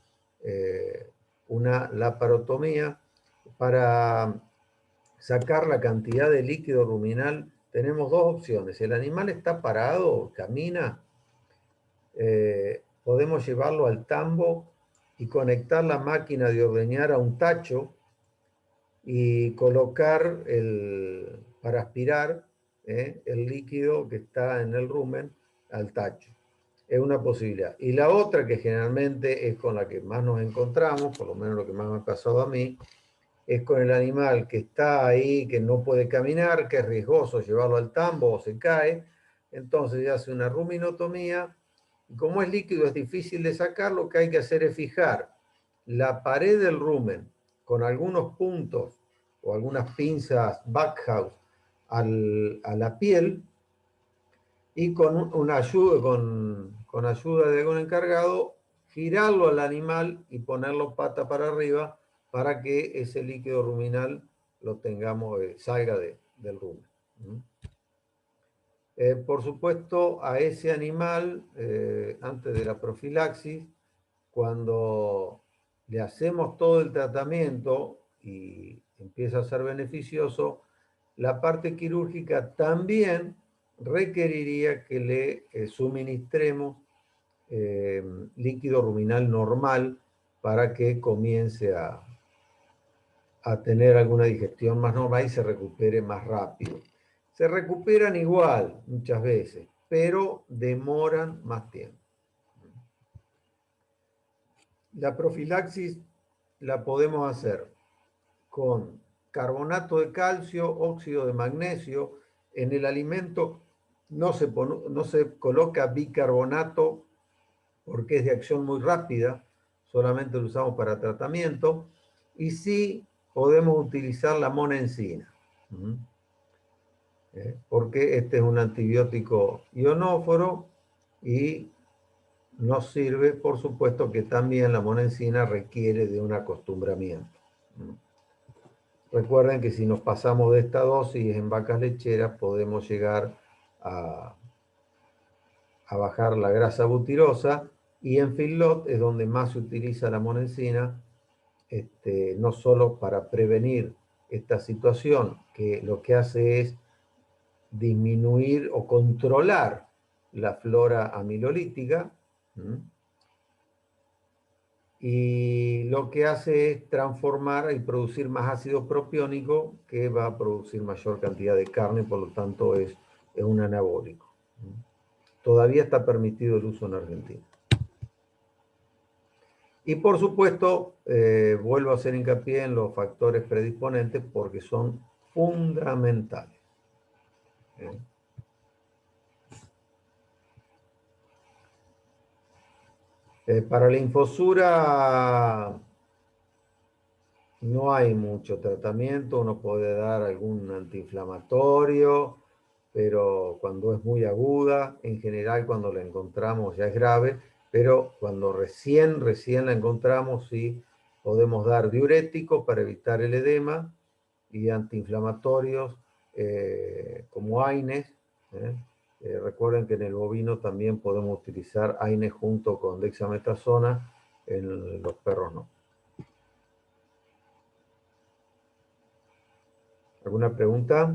una laparotomía para sacar la cantidad de líquido ruminal. Tenemos dos opciones. El animal está parado, camina, podemos llevarlo al tambo y conectar la máquina de ordeñar a un tacho y colocar para aspirar el líquido que está en el rumen al tacho. Es una posibilidad. Y la otra, que generalmente es con la que más nos encontramos, por lo menos lo que más me ha pasado a mí, es con el animal que está ahí, que no puede caminar, que es riesgoso llevarlo al tambo o se cae. Entonces se hace una ruminotomía. Y como es líquido, es difícil de sacar, lo que hay que hacer es fijar la pared del rumen con algunos puntos o algunas pinzas Backhouse a la piel, y con ayuda de algún encargado, girarlo al animal y ponerlo pata para arriba para que ese líquido ruminal lo tengamos, salga del rumen. Por supuesto, a ese animal, antes de la profilaxis, cuando le hacemos todo el tratamiento y empieza a ser beneficioso, la parte quirúrgica también requeriría que le suministremos líquido ruminal normal para que comience a tener alguna digestión más normal y se recupere más rápido. Se recuperan igual muchas veces, pero demoran más tiempo. La profilaxis la podemos hacer con carbonato de calcio, óxido de magnesio. En el alimento no se coloca bicarbonato porque es de acción muy rápida, solamente lo usamos para tratamiento, y sí podemos utilizar la monensina, porque este es un antibiótico ionóforo y nos sirve, por supuesto que también la monensina requiere de un acostumbramiento. Recuerden que si nos pasamos de esta dosis en vacas lecheras podemos llegar a bajar la grasa butirosa, y en feedlot es donde más se utiliza la monensina, no solo para prevenir esta situación, que lo que hace es disminuir o controlar la flora amilolítica, y lo que hace es transformar y producir más ácido propiónico, que va a producir mayor cantidad de carne, por lo tanto es un anabólico. Todavía está permitido el uso en Argentina. Y por supuesto, vuelvo a hacer hincapié en los factores predisponentes porque son fundamentales. Para la infosura no hay mucho tratamiento. Uno puede dar algún antiinflamatorio, pero cuando es muy aguda, en general cuando la encontramos ya es grave, pero cuando recién la encontramos, sí podemos dar diuréticos para evitar el edema y antiinflamatorios como AINES. Recuerden que en el bovino también podemos utilizar AINES junto con dexametasona, en los perros no. ¿Alguna pregunta?